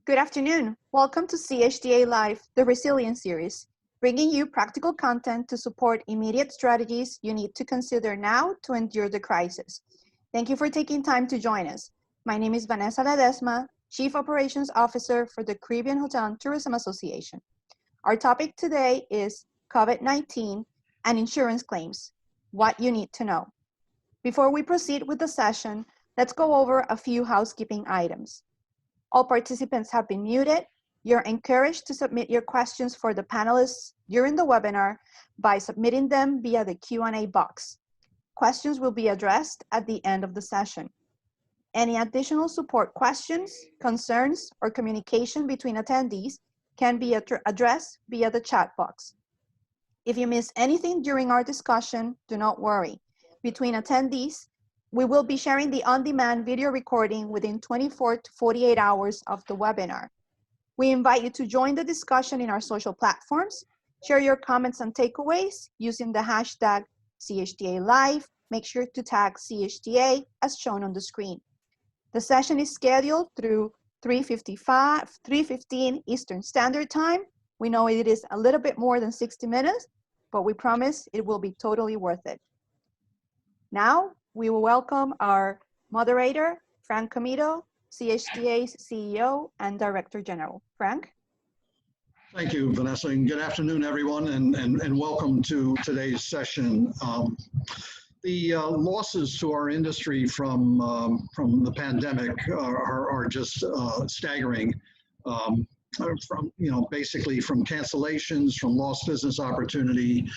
Good afternoon. Welcome to CHTA Live, the Resilience Series, bringing you practical content to support immediate strategies you need to consider now to endure the crisis. Thank you for taking time to join us. My name is Vanessa Ledesma, Chief Operations Officer for the Caribbean Hotel and Tourism Association. Our topic today is COVID-19 and insurance claims, what you need to know. Before we proceed with the session, let's go over a few housekeeping items. All participants have been muted. You're encouraged to submit your questions for the panelists during the webinar by submitting them via the Q&A box. Questions will be addressed at the end of the session. Any additional support questions, concerns, or communication between attendees can be addressed via the chat box. If you miss anything during our discussion, do not worry. Between attendees, we will be sharing the on-demand video recording within 24 to 48 hours of the webinar. We invite you to join the discussion in our social platforms, share your comments and takeaways using the hashtag CHTA Live. Make sure to tag CHTA as shown on the screen. The session is scheduled through 3:15 Eastern Standard Time. We know it is a little bit more than 60 minutes, but we promise it will be totally worth it. Now, we will welcome our moderator, Frank Comito, CHTA's CEO and Director General. Frank? Thank you, Vanessa, and good afternoon, everyone, and welcome to today's session. The losses to our industry from the pandemic are just staggering. Basically from cancellations, from lost business opportunity,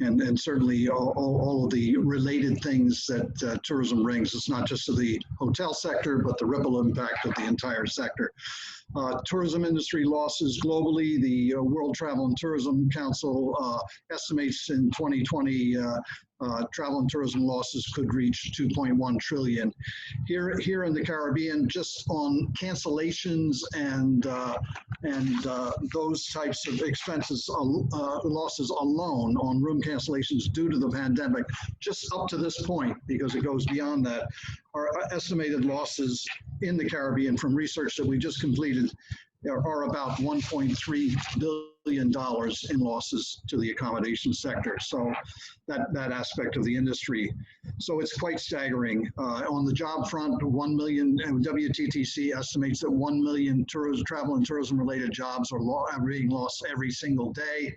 and certainly all of the related things that tourism brings. It's not just to the hotel sector, but the ripple impact of the entire sector. Tourism industry losses globally, the World Travel and Tourism Council estimates in 2020 travel and tourism losses could reach 2.1 trillion. Here in the Caribbean, just on cancellations and those types of expenses, losses alone on room cancellations due to the pandemic, just up to this point, because it goes beyond that, our estimated losses in the Caribbean from research that we just completed are about $1.3 billion in losses to the accommodation sector. So that aspect of the industry. So it's quite staggering. On the job front, 1 million, WTTC estimates that 1 million travel and tourism related jobs are being lost every single day.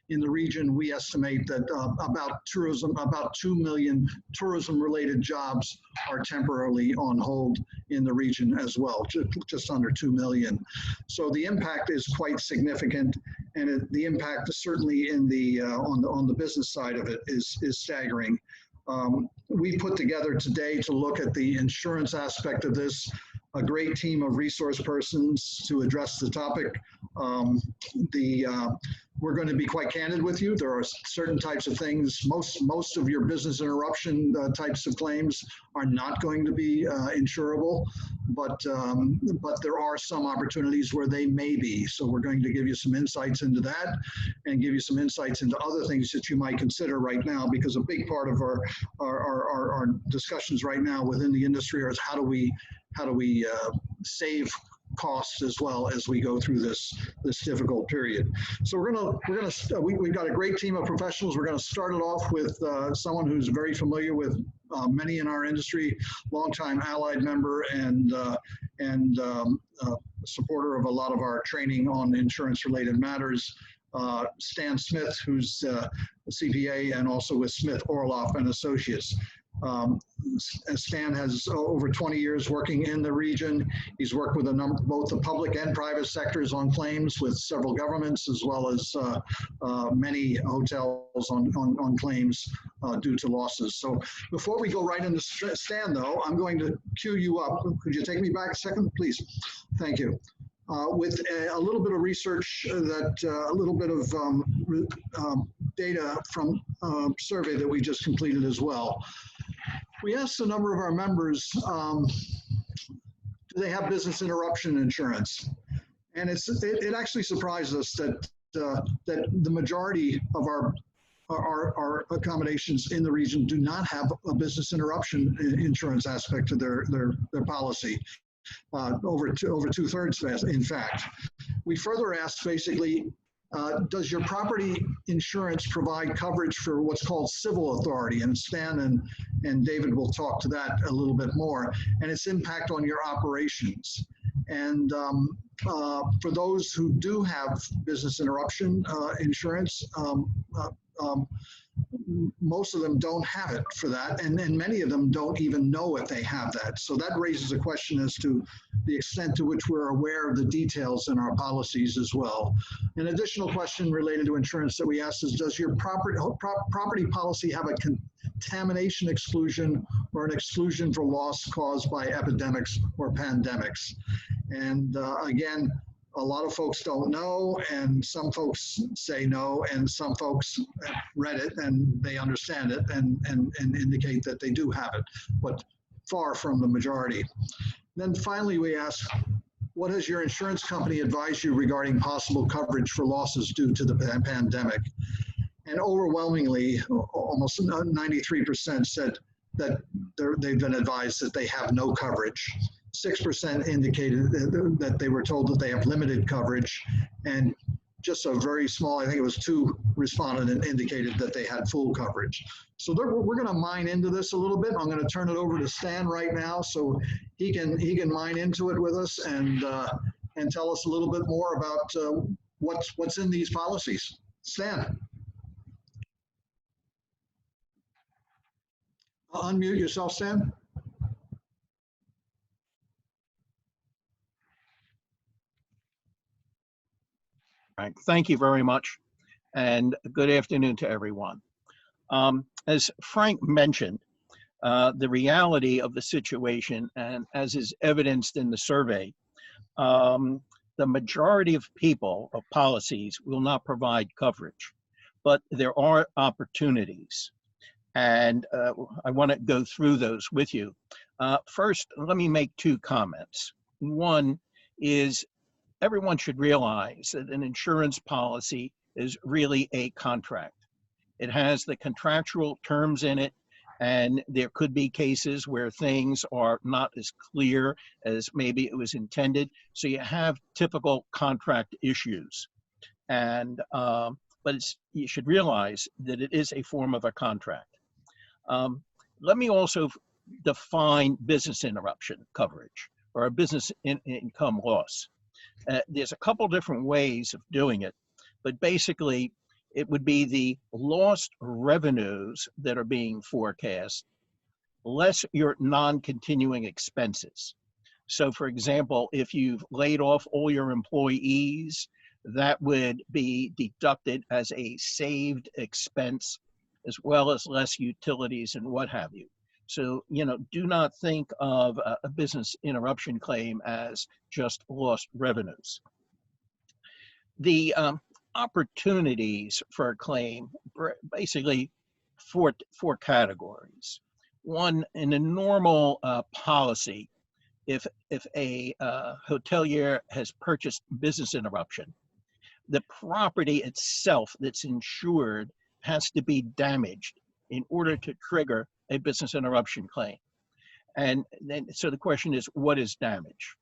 In the region, we estimate that about 2 million tourism-related jobs are temporarily on hold in the region as well, just under 2 million. So the impact is quite significant, and the impact certainly in the on the business side of it is staggering. We put together today to look at the insurance aspect of this, a great team of resource persons to address the topic. We're going to be quite candid with you. There are certain types of things, most of your business interruption types of claims are not going to be insurable, but there are some opportunities where they may be. So we're going to give you some insights into that and give you some insights into other things that you might consider right now, because a big part of our discussions right now within the industry is how do we save costs as well as we go through this difficult period. So we've got a great team of professionals. We're going to start it off with someone who's very familiar with many in our industry, longtime allied member and supporter of a lot of our training on insurance-related matters. Stan Smith, who's a CPA and also with Smith Orloff and Associates. Stan has over 20 years working in the region. He's worked with both the public and private sectors on claims with several governments, as well as many hotels on claims due to losses. So before we go right into Stan, though, I'm going to cue you up. Could you take me back a second, please? Thank you. With a little bit of research a little bit of data from a survey that we just completed as well. We asked a number of our members, do they have business interruption insurance? And it actually surprised us that the majority of our accommodations in the region do not have a business interruption insurance aspect to their policy. over two-thirds, in fact. We further asked basically, does your property insurance provide coverage for what's called civil authority? And Stan and David will talk to that a little bit more, and its impact on your operations. And for those who do have business interruption insurance, most of them don't have it for that, and many of them don't even know if they have that. So that raises a question as to the extent to which we're aware of the details in our policies as well. An additional question related to insurance that we asked is, does your property policy have a contamination exclusion or an exclusion for loss caused by epidemics or pandemics? And again, a lot of folks don't know, and some folks say no, and some folks have read it and they understand it and indicate that they do have it, but far from the majority. Then finally, we ask, what has your insurance company advised you regarding possible coverage for losses due to the pandemic? And overwhelmingly, almost 93% said that they've been advised that they have no coverage. 6% indicated that they were told that they have limited coverage, and just a very small, I think it was 2 responded and indicated that they had full coverage. So we're going to mine into this a little bit. I'm going to turn it over to Stan right now so he can mine into it with us and tell us a little bit more about what's in these policies. Stan. Unmute yourself, Stan. Right. Thank you very much, and good afternoon to everyone. As Frank mentioned, the reality of the situation, and as is evidenced in the survey, the majority of people, of policies, will not provide coverage, but there are opportunities. And I want to go through those with you. First, let me make 2 comments. One is, everyone should realize that an insurance policy is really a contract. It has the contractual terms in it, and there could be cases where things are not as clear as maybe it was intended. So you have typical contract issues. And, but you should realize that it is a form of a contract. Let me also define business interruption coverage, or a business income loss. There's a couple different ways of doing it, but basically it would be the lost revenues that are being forecast, less your non-continuing expenses. So for example, if you've laid off all your employees, that would be deducted as a saved expense, as well as less utilities and what have you. So, you know, do not think of a business interruption claim as just lost revenues. The opportunities for a claim, basically 4 categories. One, in a normal policy, if a hotelier has purchased business interruption, the property itself that's insured has to be damaged in order to trigger a business interruption claim. And then, so the question is, what is damage?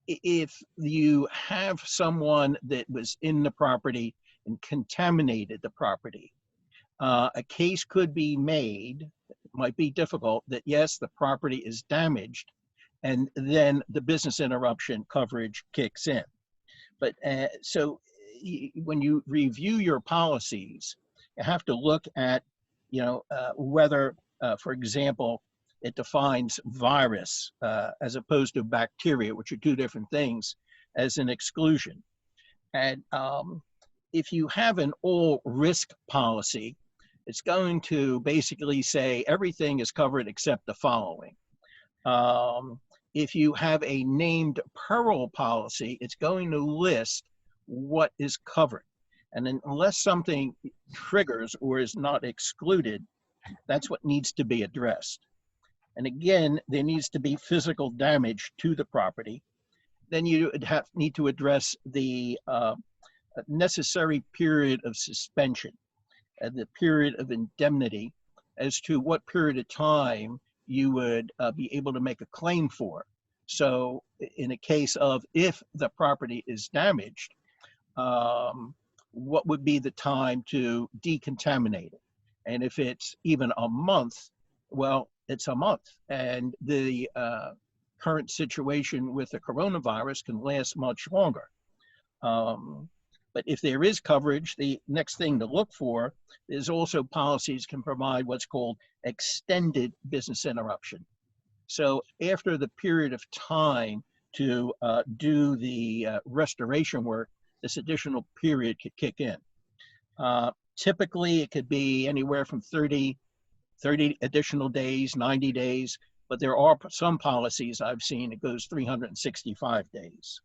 If you have someone that was in the property and contaminated the property, a case could be made, it might be difficult, that yes, the property is damaged, and then the business interruption coverage kicks in. But so when you review your policies, you have to look at, you know, whether, for example, it defines virus as opposed to bacteria, which are 2 different things, as an exclusion. And if you have an all-risk policy, it's going to basically say everything is covered except the following. If you have a named peril policy, it's going to list what is covered. And unless something triggers or is not excluded, that's what needs to be addressed. And again, there needs to be physical damage to the property. Then you need to address the necessary period of suspension and the period of indemnity as to what period of time you would be able to make a claim for. So in a case of if the property is damaged, what would be the time to decontaminate it? And if it's even a month, well, it's a month. And the current situation with the coronavirus can last much longer. But if there is coverage, the next thing to look for is also policies can provide what's called extended business interruption. So after the period of time to do the restoration work, this additional period could kick in. Typically, it could be anywhere from 30 additional days, 90 days, but there are some policies I've seen it goes 365 days.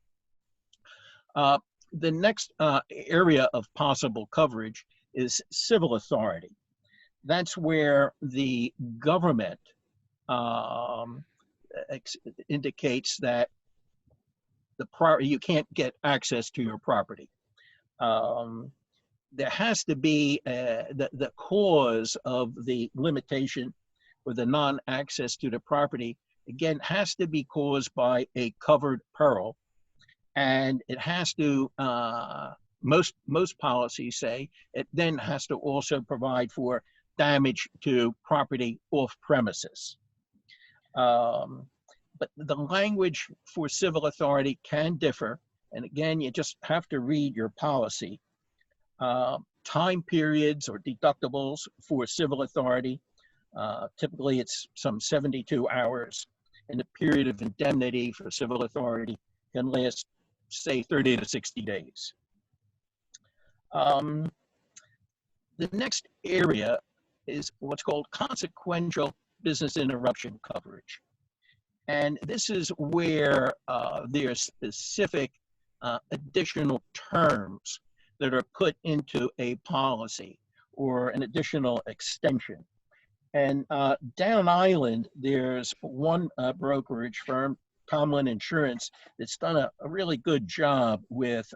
The next area of possible coverage is civil authority. That's where the government indicates that you can't get access to your property. There has to be the cause of the limitation or the non-access to the property, again, has to be caused by a covered peril. And it has to, most policies say, it then has to also provide for damage to property off premises. But the language for civil authority can differ. And again, you just have to read your policy. Time periods or deductibles for civil authority, typically it's some 72 hours. And the period of indemnity for civil authority can last, say, 30 to 60 days. The next area is what's called consequential business interruption coverage. And this is where there's specific additional terms that are put into a policy or an additional extension. And down island, there's one brokerage firm, Commonwealth Insurance, that's done a really good job with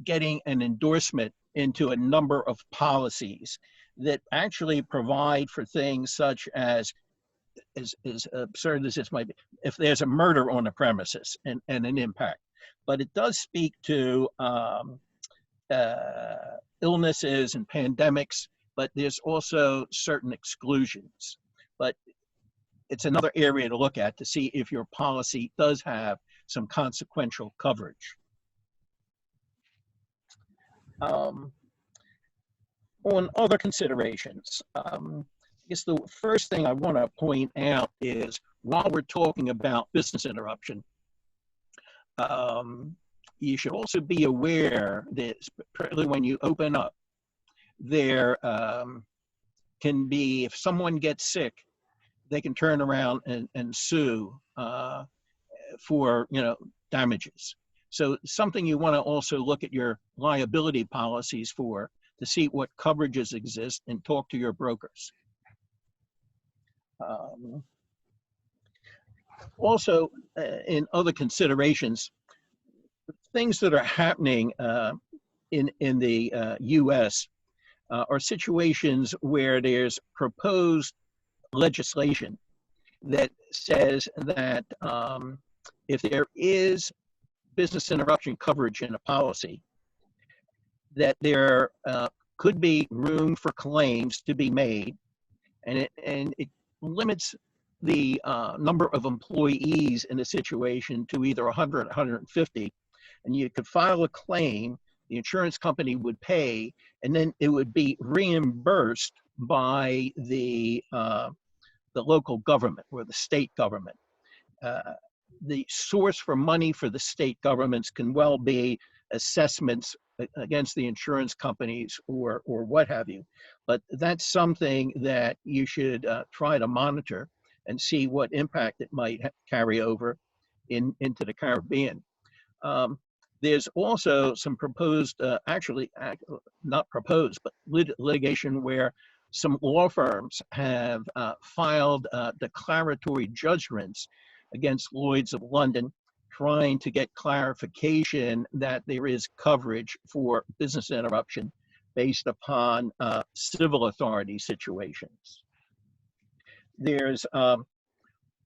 getting an endorsement into a number of policies that actually provide for things such as absurd as this might be, if there's a murder on the premises and an impact. But it does speak to illnesses and pandemics, but there's also certain exclusions. But it's another area to look at to see if your policy does have some consequential coverage. On other considerations, I guess the first thing I want to point out is while we're talking about business interruption, you should also be aware that particularly when you open up, there can be, if someone gets sick, they can turn around and sue for damages. So something you want to also look at your liability policies for to see what coverages exist and talk to your brokers. Also, in other considerations, things that are happening in the U.S. Are situations where there's proposed legislation that says that if there is business interruption coverage in a policy, that there could be room for claims to be made, and it limits the number of employees in a situation to either 100 or 150, and you could file a claim, the insurance company would pay, and then it would be reimbursed by the local government or the state government. The source for money for the state governments can well be assessments against the insurance companies or what have you. But that's something that you should try to monitor and see what impact it might carry over into the Caribbean. There's also some proposed, not proposed, but litigation where some law firms have filed declaratory judgments against Lloyd's of London, trying to get clarification that there is coverage for business interruption based upon civil authority situations. There's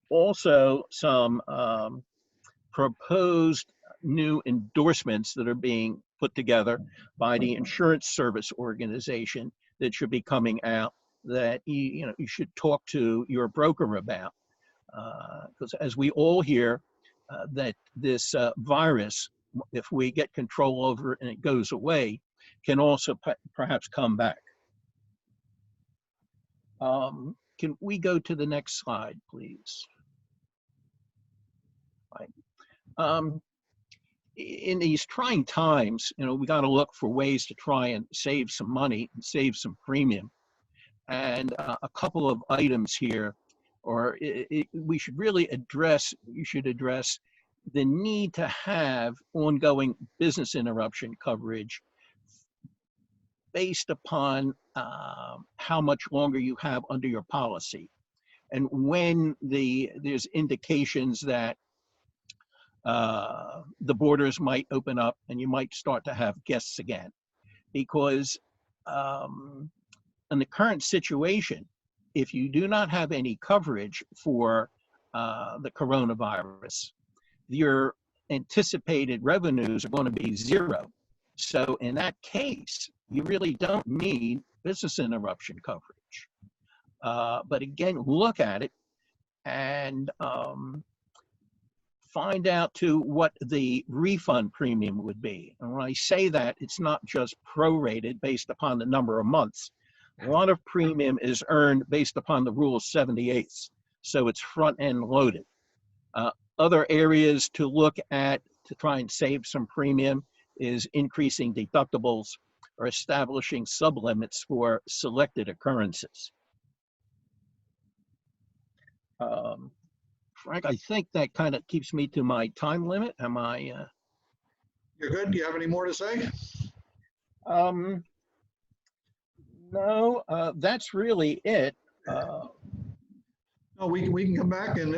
also some proposed new endorsements that are being put together by the insurance service organization that should be coming out that you should talk to your broker about, because as we all hear, that this virus, if we get control over it and it goes away, can also perhaps come back. Can we go to the next slide, please? Right. In these trying times, we got to look for ways to try and save some money and save some premium. And a couple of items here, or we should really address, you should address the need to have ongoing business interruption coverage based upon how much longer you have under your policy. And when there's indications that the borders might open up and you might start to have guests again. Because in the current situation, if you do not have any coverage for the coronavirus, your anticipated revenues are going to be zero. So in that case, you really don't need business interruption coverage. But again, look at it and find out to what the refund premium would be. And when I say that, it's not just prorated based upon the number of months. A lot of premium is earned based upon the rule of 78ths, so it's front end loaded. Other areas to look at to try and save some premium is increasing deductibles or establishing sublimits for selected occurrences. Frank, I think that kind of keeps me to my time limit. Am I? You're good? Do you have any more to say? No, that's really it. No, we can come back and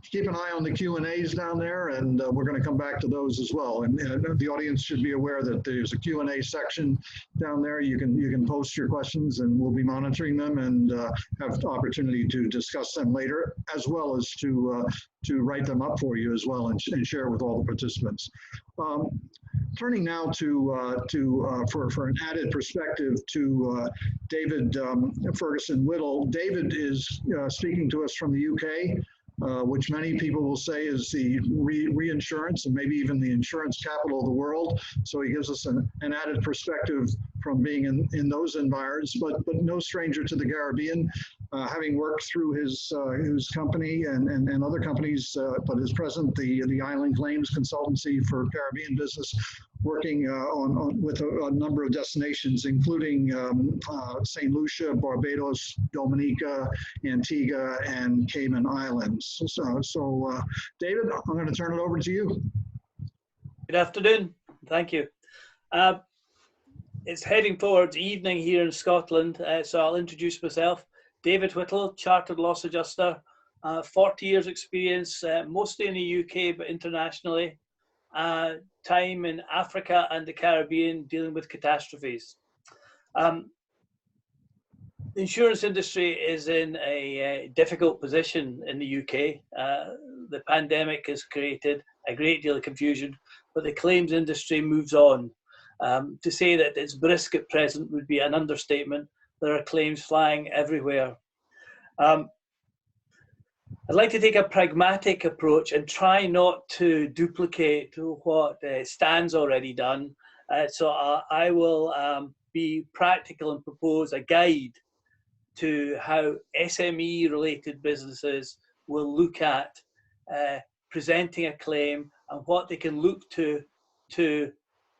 keep an eye on the Q&As down there, and we're going to come back to those as well. And the audience should be aware that there's a Q&A section down there. You can post your questions, and we'll be monitoring them and have the opportunity to discuss them later, as well as to write them up for you as well and share with all the participants. Turning now for an added perspective to David Ferguson Whittle. David is speaking to us from the UK, which many people will say is the reinsurance and maybe even the insurance capital of the world. So he gives us an added perspective from being in those environs, but no stranger to the Caribbean, having worked through his company and other companies, but is present the Island Claims Consultancy for Caribbean business, working with a number of destinations, including St. Lucia, Barbados, Dominica, Antigua, and Cayman Islands. So David, I'm going to turn it over to you. Good afternoon. Thank you. It's heading towards evening here in Scotland, so I'll introduce myself. David Whittle, Chartered Loss Adjuster, 40 years experience, mostly in the UK, but internationally. Time in Africa and the Caribbean dealing with catastrophes. The insurance industry is in a difficult position in the UK. The pandemic has created a great deal of confusion, but the claims industry moves on. To say that it's brisk at present would be an understatement. There are claims flying everywhere. I'd like to take a pragmatic approach and try not to duplicate what Stan's already done. So I will be practical and propose a guide to how SME-related businesses will look at presenting a claim and what they can look to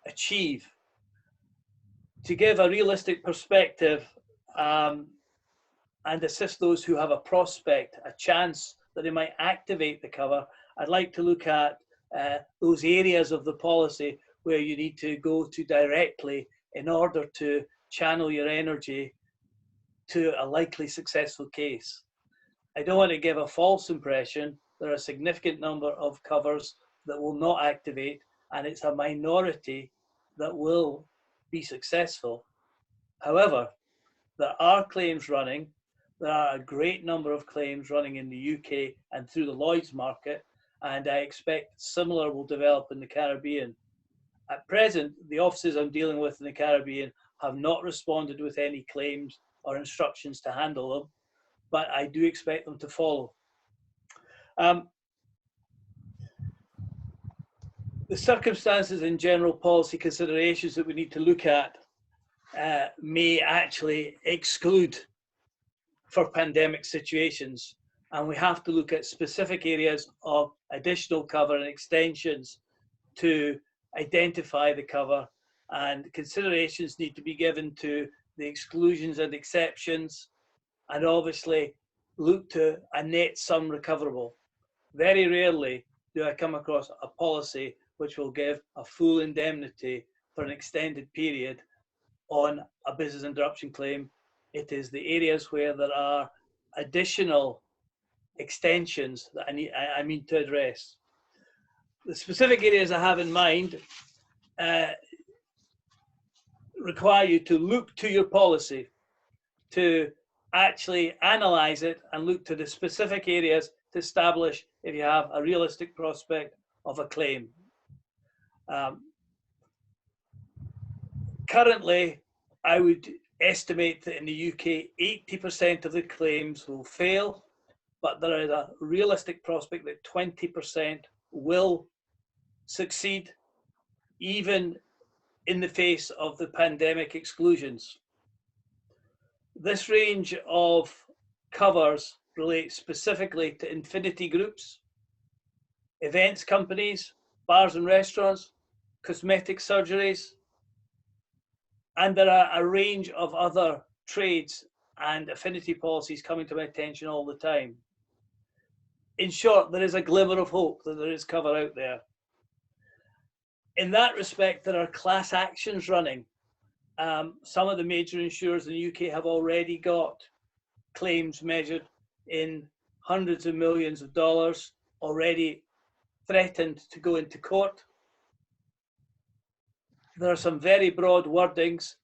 achieve. To give a realistic perspective and assist those who have a prospect, a chance that they might activate the cover, I'd like to look at those areas of the policy where you need to go to directly in order to channel your energy to a likely successful case. I don't want to give a false impression. There are a significant number of covers that will not activate, and it's a minority that will be successful. However, there are claims running. There are a great number of claims running in the UK and through the Lloyd's market, and I expect similar will develop in the Caribbean. At present, the offices I'm dealing with in the Caribbean have not responded with any claims or instructions to handle them, but I do expect them to follow. The circumstances and general policy considerations that we need to look at may actually exclude for pandemic situations, and we have to look at specific areas of additional cover and extensions to identify the cover, and considerations need to be given to the exclusions and exceptions, and obviously look to a net sum recoverable. Very rarely do I come across a policy which will give a full indemnity for an extended period on a business interruption claim. It is the areas where there are additional extensions that I mean to address. The specific areas I have in mind require you to look to your policy, to actually analyze it and look to the specific areas to establish if you have a realistic prospect of a claim. Currently, I would estimate that in the UK, 80% of the claims will fail, but there is a realistic prospect that 20% will succeed, even in the face of the pandemic exclusions. This range of covers relates specifically to infinity groups, events companies, bars and restaurants, cosmetic surgeries, and there are a range of other trades and affinity policies coming to my attention all the time. In short, there is a glimmer of hope that there is cover out there. In that respect, there are class actions running. Some of the major insurers in the UK have already got claims measured in hundreds of millions of dollars, already threatened to go into court. There are some very broad wordings,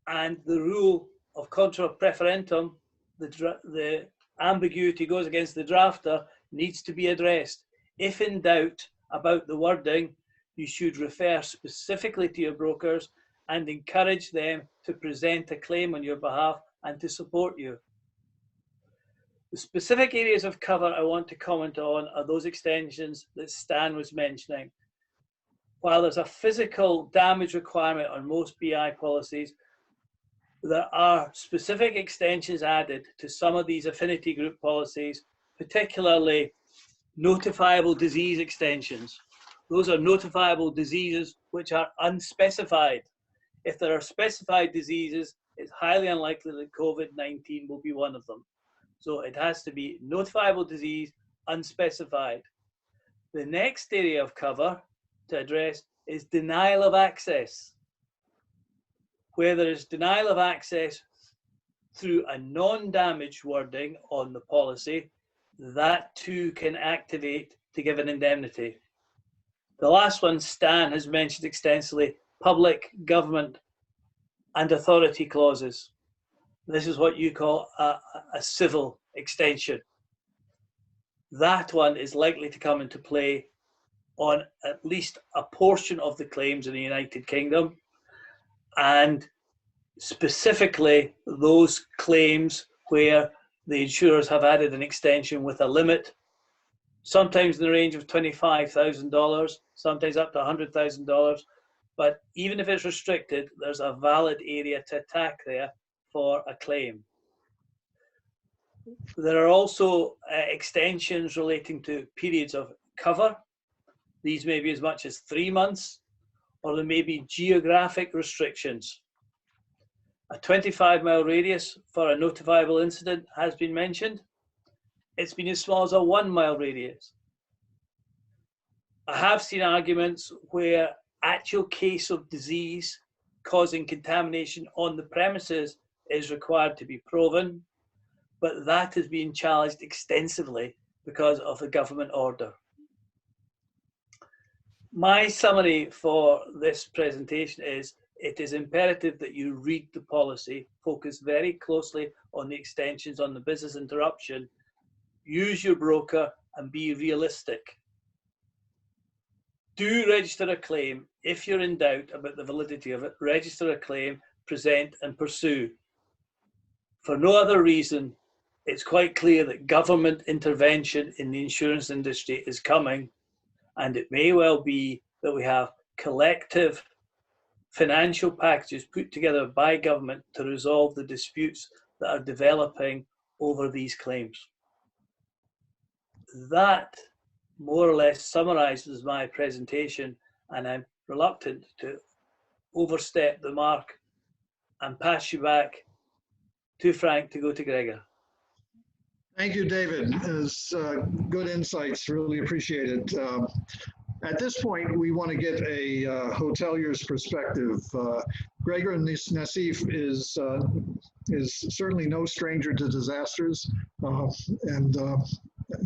and the rule of contra preferentum, the ambiguity goes against the drafter, needs to be addressed. If in doubt about the wording, you should refer specifically to your brokers and encourage them to present a claim on your behalf and to support you. The specific areas of cover I want to comment on are those extensions that Stan was mentioning. While there's a physical damage requirement on most BI policies, there are specific extensions added to some of these affinity group policies, particularly notifiable disease extensions. Those are notifiable diseases which are unspecified. If there are specified diseases, it's highly unlikely that COVID-19 will be one of them. So it has to be notifiable disease, unspecified. The next area of cover to address is denial of access. Where there is denial of access through a non-damage wording on the policy, that too can activate to give an indemnity. The last one Stan has mentioned extensively, public, government and authority clauses. This is what you call a civil extension. That one is likely to come into play on at least a portion of the claims in the United Kingdom, and specifically those claims where the insurers have added an extension with a limit, sometimes in the range of $25,000, sometimes up to $100,000. But even if it's restricted, there's a valid area to attack there for a claim. There are also extensions relating to periods of cover. These may be as much as 3 months, or there may be geographic restrictions. A 25-mile radius for a notifiable incident has been mentioned. It's been as small as a 1-mile radius. I have seen arguments where actual case of disease causing contamination on the premises is required to be proven, but that is being challenged extensively because of the government order. My summary for this presentation is it is imperative that you read the policy, focus very closely on the extensions on the business interruption, use your broker, and be realistic. Do register a claim. If you're in doubt about the validity of it, register a claim, present and pursue. For no other reason, it's quite clear that government intervention in the insurance industry is coming, and it may well be that we have collective financial packages put together by government to resolve the disputes that are developing over these claims. That more or less summarizes my presentation, and I'm reluctant to overstep the mark and pass you back to Frank to go to Gregor. Thank you, David. It's good insights. Really appreciate it. At this point, we want to get a hotelier's perspective. Gregor Nassief is certainly no stranger to disasters, and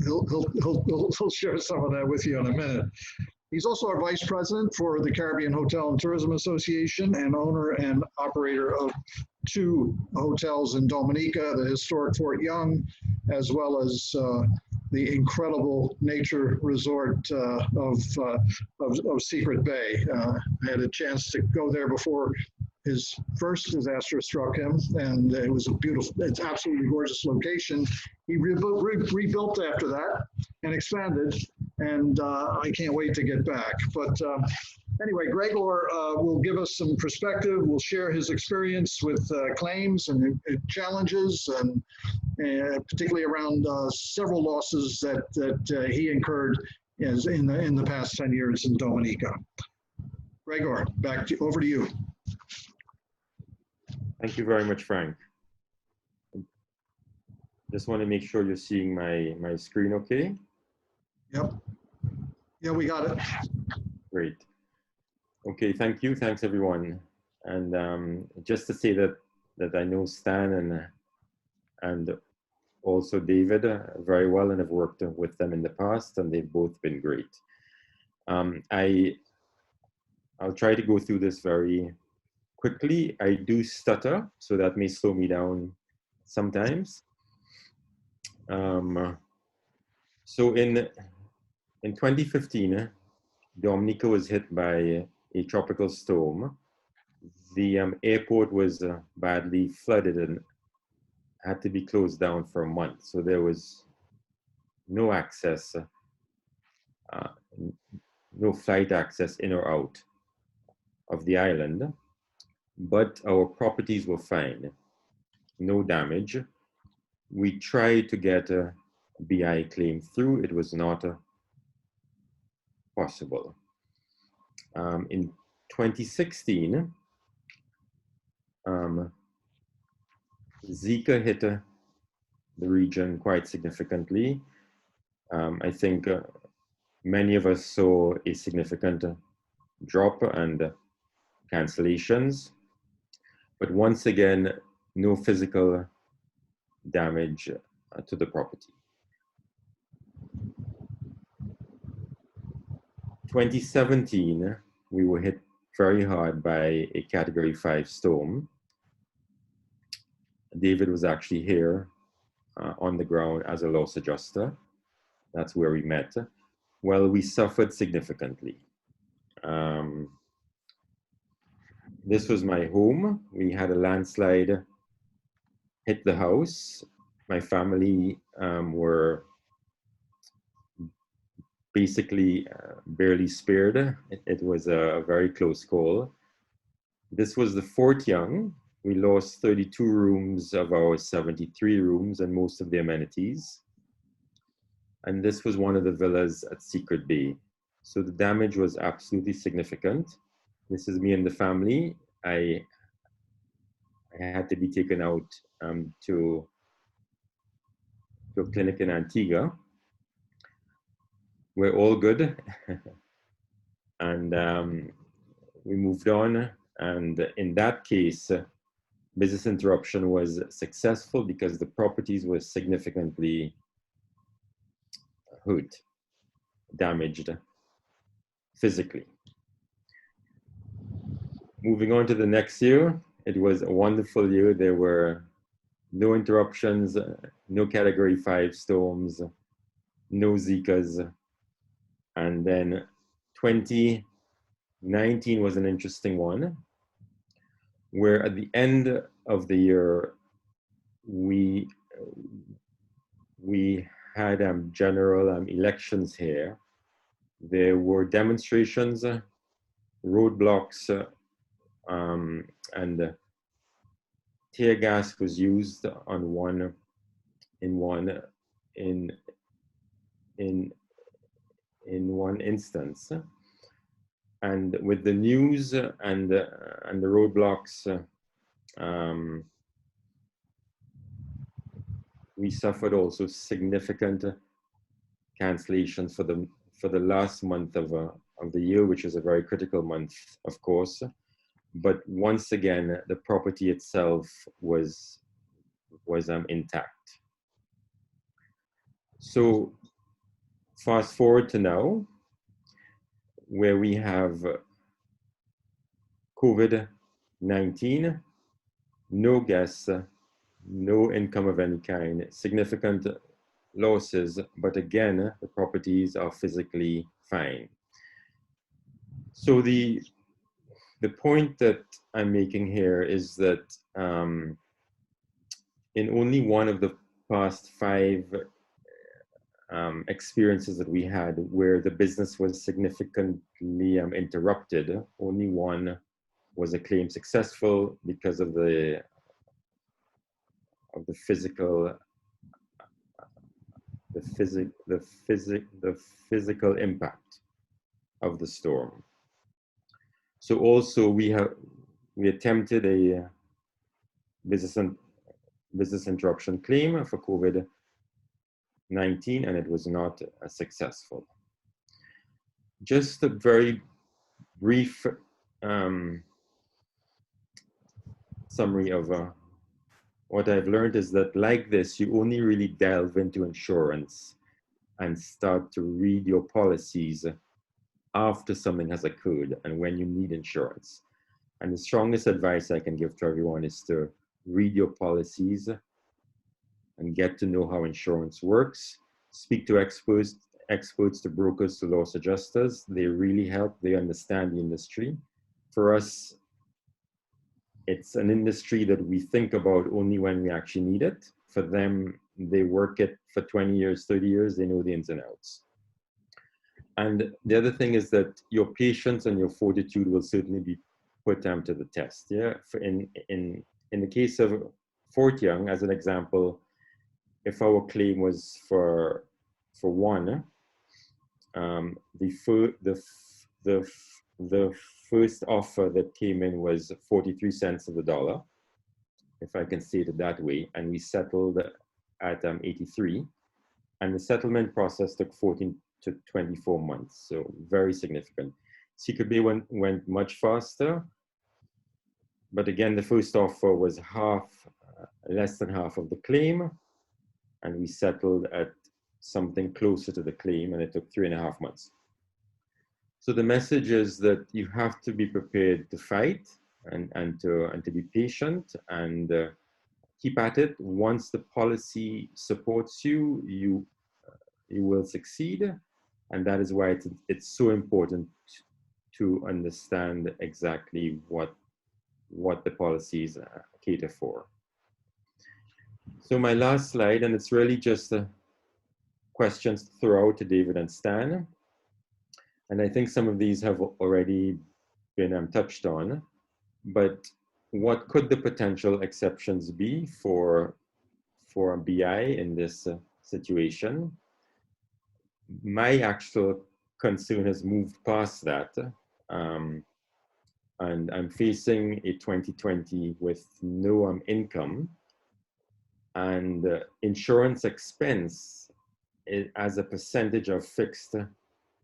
he'll share some of that with you in a minute. He's also our vice president for the Caribbean Hotel and Tourism Association and owner and operator of 2 hotels in Dominica, the historic Fort Young, as well as the incredible nature resort of Secret Bay. I had a chance to go there before his first disaster struck him, and it was a beautiful, it's absolutely gorgeous location. He rebuilt after that and expanded, and I can't wait to get back. But anyway, Gregor will give us some perspective. We'll share his experience with claims and challenges, and particularly around several losses that he incurred in the past 10 years in Dominica. Gregor, over to you. Thank you very much, Frank. Just want to make sure you're seeing my screen okay? Yep. Yeah, we got it. Great. Okay, thank you. Thanks, everyone. And just to say that I know Stan and also David very well, and have worked with them in the past, and they've both been great. I'll try to go through this very quickly. I do stutter, so that may slow me down sometimes. So in 2015, Dominica was hit by a tropical storm. The airport was badly flooded and had to be closed down for a month. So there was no access, no flight access in or out of the island. But our properties were fine, no damage. We tried to get a BI claim through. It was not possible. In 2016, Zika hit the region quite significantly. I think many of us saw a significant drop and cancellations, but once again, no physical damage to the property. 2017, we were hit very hard by a Category 5 storm. David was actually here on the ground as a loss adjuster. That's where we met. Well, we suffered significantly. This was my home. We had a landslide hit the house. My family were basically barely spared. It was a very close call. This was the Fort Young. We lost 32 rooms of our 73 rooms and most of the amenities. And this was one of the villas at Secret Bay. So the damage was absolutely significant. This is me and the family. I had to be taken out to a clinic in Antigua. We're all good. And we moved on. And in that case, business interruption was successful because the properties were significantly hurt, damaged physically. Moving on to the next year, it was a wonderful year. There were no interruptions, no Category 5 storms, no Zikas. And then 2019 was an interesting one, where at the end of the year, we had general elections here. There were demonstrations, roadblocks, and tear gas was used in one instance. And with the news and the roadblocks, we suffered also significant cancellations for the last month of the year, which is a very critical month, of course. But once again, the property itself was intact. So fast forward to now, where we have COVID-19, no guests, no income of any kind, significant losses, but again, the properties are physically fine. So the point that I'm making here is that in only one of the past 5 experiences that we had where the business was significantly interrupted, only one was a claim successful because of the physical impact of the storm. So also we attempted a business interruption claim for COVID-19, and it was not successful. Just a very brief summary of what I've learned is that like this, you only really delve into insurance and start to read your policies after something has occurred and when you need insurance. And the strongest advice I can give to everyone is to read your policies and get to know how insurance works. Speak to experts to brokers, to loss adjusters. They really help. They understand the industry. For us, it's an industry that we think about only when we actually need it. For them, they work it for 20 years, 30 years, they know the ins and outs. And the other thing is that your patience and your fortitude will certainly be put to the test. Yeah, in the case of Fort Young, as an example, if our claim was for one, the first offer that came in was 43 cents of the dollar, if I can say it that way, and we settled at 83, and the settlement process took 14 to 24 months, so very significant. CHTA went much faster, but again, the first offer was less than half of the claim, and we settled at something closer to the claim, and it took 3.5 months. So the message is that you have to be prepared to fight and to be patient and keep at it. Once the policy supports you, you will succeed, and that is why it's so important to understand exactly what the policies cater for. So my last slide, and it's really just questions to throw out to David and Stan. And I think some of these have already been touched on, but what could the potential exceptions be for a BI in this situation? My actual concern has moved past that. And I'm facing a 2020 with no income, and insurance expense as a percentage of fixed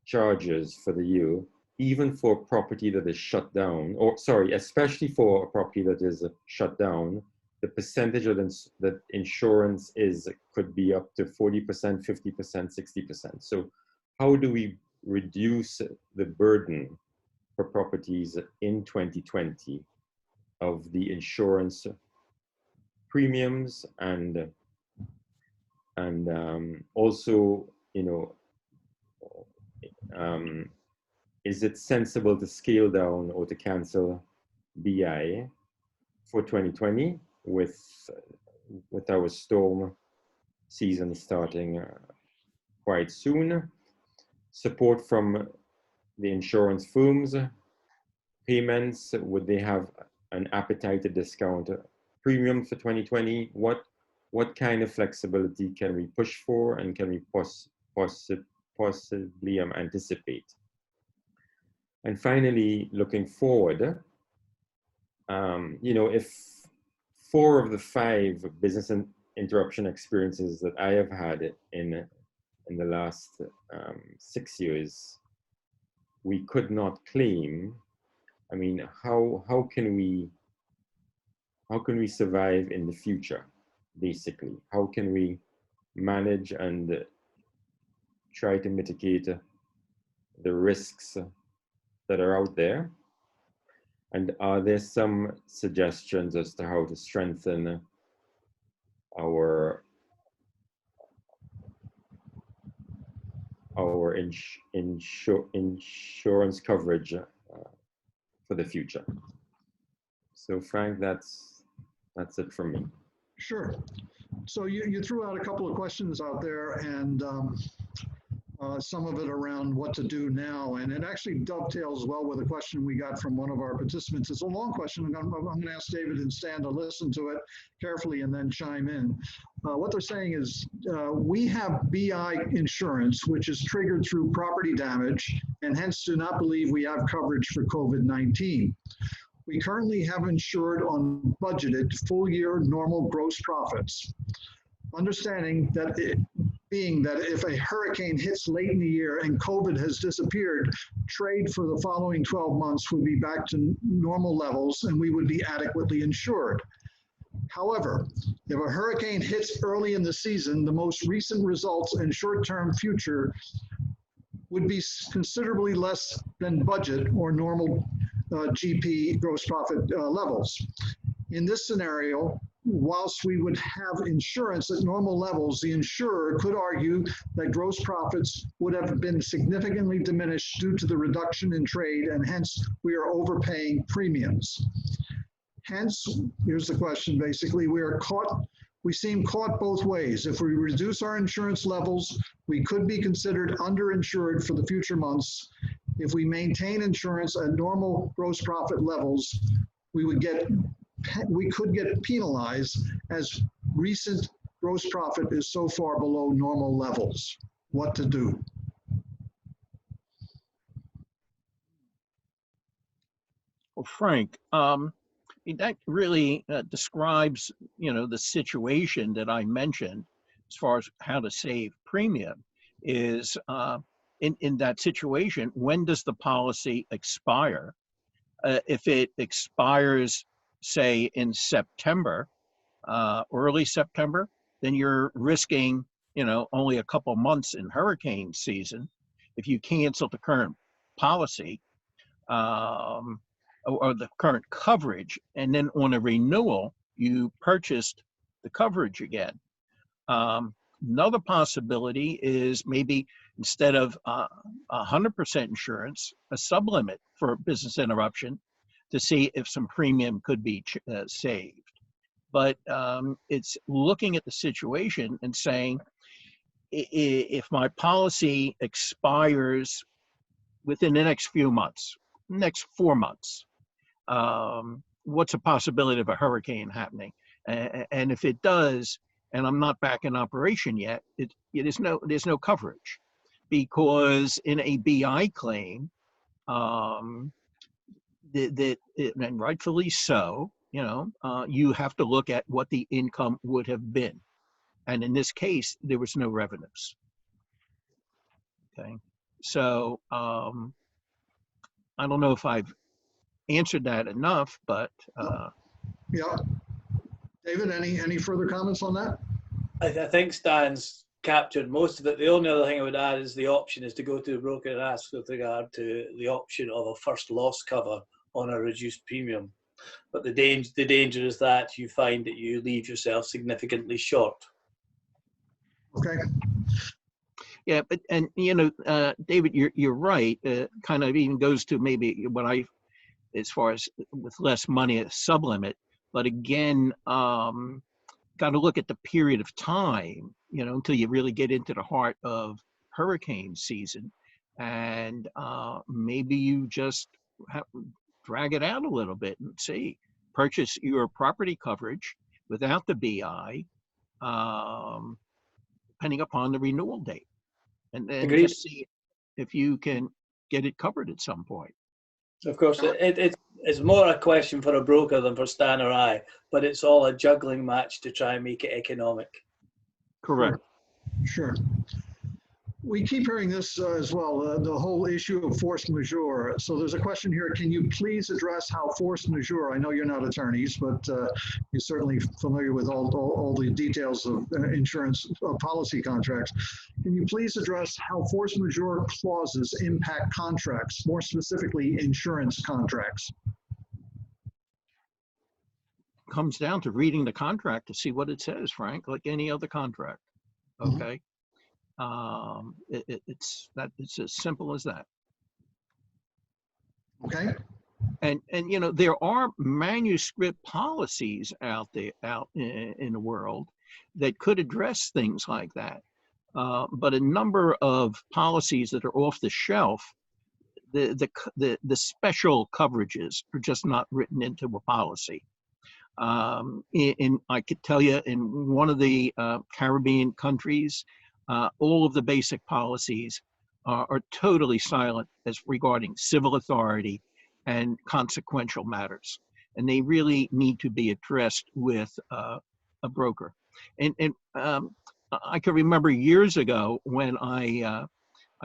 charges for the year, even for property that is shut down, or sorry, especially for a property that is shut down, the percentage of that insurance could be up to 40%, 50%, 60%. So how do we reduce the burden for properties in 2020 of the insurance premiums and also, you know, is it sensible to scale down or to cancel BI for 2020 with our storm season starting quite soon? Support from the insurance firms, payments, would they have an appetite to discount premium for 2020? What kind of flexibility can we push for, and can we possibly anticipate? And finally, looking forward, you know, if 4 of the 5 business interruption experiences that I have had in the last 6 years, we could not claim, I mean, how can we survive in the future, basically? How can we manage and try to mitigate the risks that are out there? And are there some suggestions as to how to strengthen our insurance coverage for the future? So Frank, that's it from me. Sure. So you threw out a couple of questions out there, and some of it around what to do now, and it actually dovetails well with a question we got from one of our participants. It's a long question. I'm going to ask David and Stan to listen to it carefully and then chime in. What they're saying is we have BI insurance, which is triggered through property damage, and hence do not believe we have coverage for COVID-19. We currently have insured on budgeted full year normal gross profits. Understanding that being that if a hurricane hits late in the year and COVID has disappeared, trade for the following 12 months would be back to normal levels and we would be adequately insured. However, if a hurricane hits early in the season, the most recent results and short-term future would be considerably less than budget or normal GP gross profit levels. In this scenario, whilst we would have insurance at normal levels, the insurer could argue that gross profits would have been significantly diminished due to the reduction in trade, and hence we are overpaying premiums. Hence, here's the question basically, we seem caught both ways. If we reduce our insurance levels, we could be considered underinsured for the future months. If we maintain insurance at normal gross profit levels, we could get penalized as recent gross profit is so far below normal levels. What to do? Well, Frank, that really describes, you know, the situation that I mentioned as far as how to save premium. Is in that situation, when does the policy expire? If it expires, say, in September, early September, then you're risking, you know, only a couple months in hurricane season. If you cancel the current policy or the current coverage, and then on a renewal, you purchased the coverage again. Another possibility is maybe instead of 100% insurance, a sublimit for business interruption to see if some premium could be saved. But it's looking at the situation and saying, if my policy expires within the next few months, next 4 months, what's a possibility of a hurricane happening? And if it does, and I'm not back in operation yet, there's no coverage, because in a BI claim, and rightfully so, you know, you have to look at what the income would have been, and in this case, there was no revenues. Okay, so I don't know if I've answered that enough, but yeah. David, any further comments on that? I think Stan's captured most of it. The only other thing I would add is the option is to go to the broker and ask with regard to the option of a first loss cover on a reduced premium. But the danger is that you find that you leave yourself significantly short. Okay. Yeah, but David, you're right. Kind of even goes to maybe what as far as with less money, a sublimit. But again, got to look at the period of time, until you really get into the heart of hurricane season, and maybe you just drag it out a little bit and purchase your property coverage without the BI, depending upon the renewal date, and then just see if you can get it covered at some point. Of course, it's more a question for a broker than for Stan or I, but it's all a juggling match to try and make it economic. Correct. Sure. We keep hearing this as well, the whole issue of force majeure. So there's a question here. Can you please address how force majeure, I know you're not attorneys, but you're certainly familiar with all the details of insurance policy contracts. Can you please address how force majeure clauses impact contracts, more specifically insurance contracts? Comes down to reading the contract to see what it says, Frank, like any other contract. Okay. It's as simple as that. Okay. And there are manuscript policies out in the world that could address things like that. But a number of policies that are off the shelf, the special coverages are just not written into a policy. I could tell you, in one of the Caribbean countries, all of the basic policies are totally silent as regarding civil authority and consequential matters, and they really need to be addressed with a broker. And I can remember years ago when I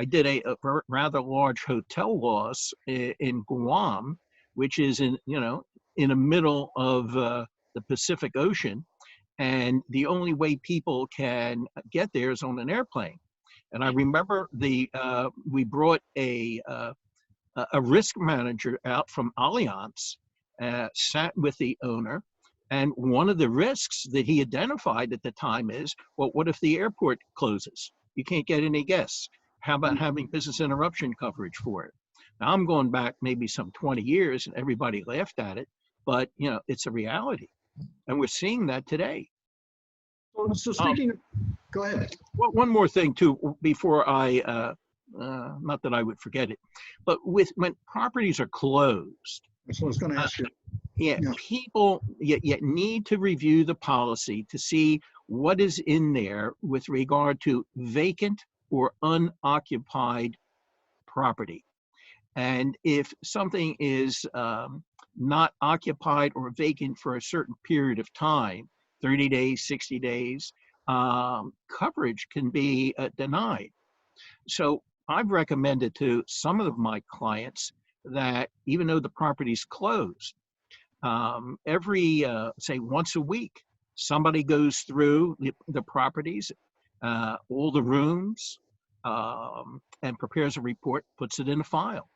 did a rather large hotel loss in Guam, which is in the middle of the Pacific Ocean. And the only way people can get there is on an airplane. And I remember we brought a risk manager out from Allianz, sat with the owner, and one of the risks that he identified at the time is, well, what if the airport closes? You can't get any guests. How about having business interruption coverage for it? Now, I'm going back maybe some 20 years, and everybody laughed at it, but it's a reality. And we're seeing that today. So speaking of, go ahead. Well, one more thing too, before I, not that I would forget it, but when properties are closed. That's what I was going to ask you. Yeah, people yet need to review the policy to see what is in there with regard to vacant or unoccupied property. And if something is not occupied or vacant for a certain period of time, 30 days, 60 days, coverage can be denied. So I've recommended to some of my clients that even though the property's closed, every, say once a week, somebody goes through the properties, all the rooms, and prepares a report, puts it in a file.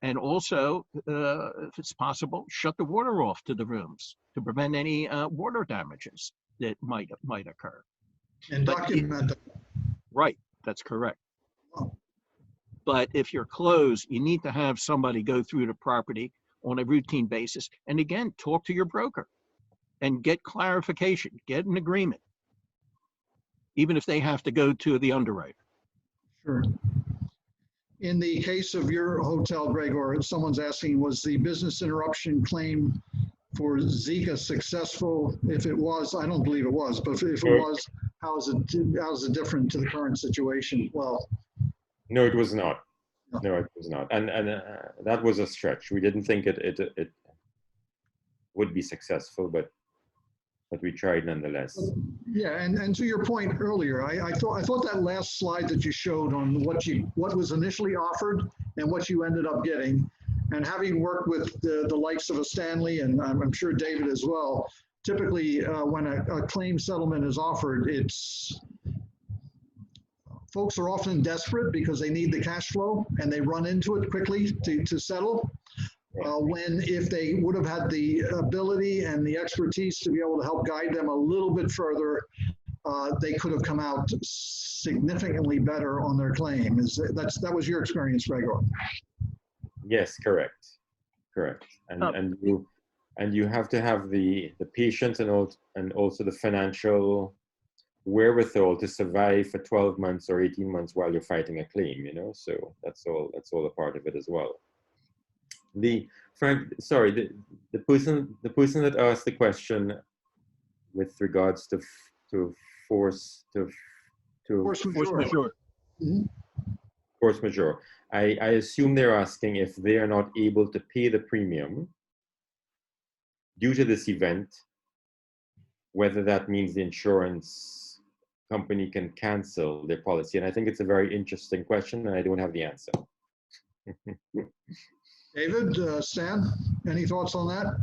And also, if it's possible, shut the water off to the rooms to prevent any water damages that might occur. And document them. Right, that's correct. Oh. But if you're closed, you need to have somebody go through the property on a routine basis. And again, talk to your broker and get clarification, get an agreement, even if they have to go to the underwriter. Sure. In the case of your hotel, Gregor, someone's asking, was the business interruption claim for Zika successful? If it was, I don't believe it was, but if it was, how is it different to the current situation? Well, no, it was not. No, it was not. And that was a stretch. We didn't think it would be successful, but we tried nonetheless. Yeah, and to your point earlier, I thought that last slide that you showed on what was initially offered and what you ended up getting, and having worked with the likes of a Stanley, and I'm sure David as well, typically when a claim settlement is offered, folks are often desperate because they need the cash flow and they run into it quickly to settle. When if they would have had the ability and the expertise to be able to help guide them a little bit further, they could have come out significantly better on their claim. That was your experience, Gregor? Yes, correct. And you have to have the patience and also the financial wherewithal to survive for 12 months or 18 months while you're fighting a claim, you know. So that's all a part of it as well. The person that asked the question with regards to force majeure. Mm-hmm. Force majeure. I assume they're asking if they are not able to pay the premium due to this event, whether that means the insurance company can cancel their policy. And I think it's a very interesting question, and I don't have the answer. David, Stan, any thoughts on that?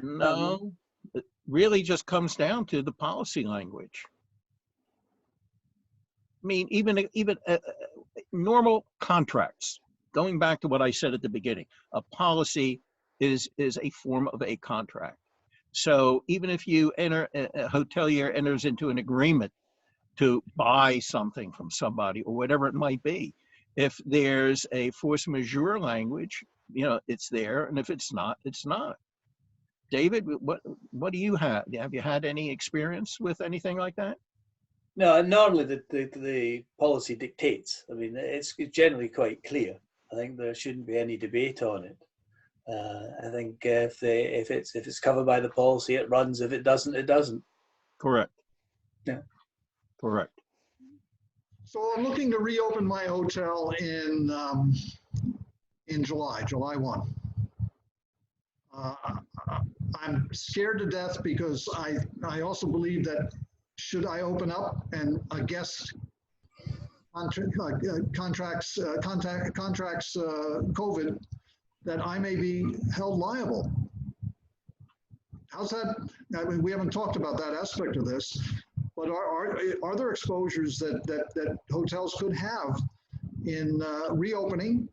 No, it really just comes down to the policy language. I mean, even normal contracts, going back to what I said at the beginning, a policy is a form of a contract. So even if you a hotelier enters into an agreement to buy something from somebody or whatever it might be, if there's a force majeure language, you know, it's there, and if it's not, it's not. David, what do you have? Have you had any experience with anything like that? No, normally the policy dictates. I mean, it's generally quite clear. I think there shouldn't be any debate on it. I think if it's covered by the policy, it runs. If it doesn't, it doesn't. Correct. Yeah. Correct. So I'm looking to reopen my hotel in July 1. I'm scared to death because I also believe that should I open up and a guest contracts COVID, that I may be held liable. How's that? I mean, we haven't talked about that aspect of this, but are there exposures that hotels could have in reopening,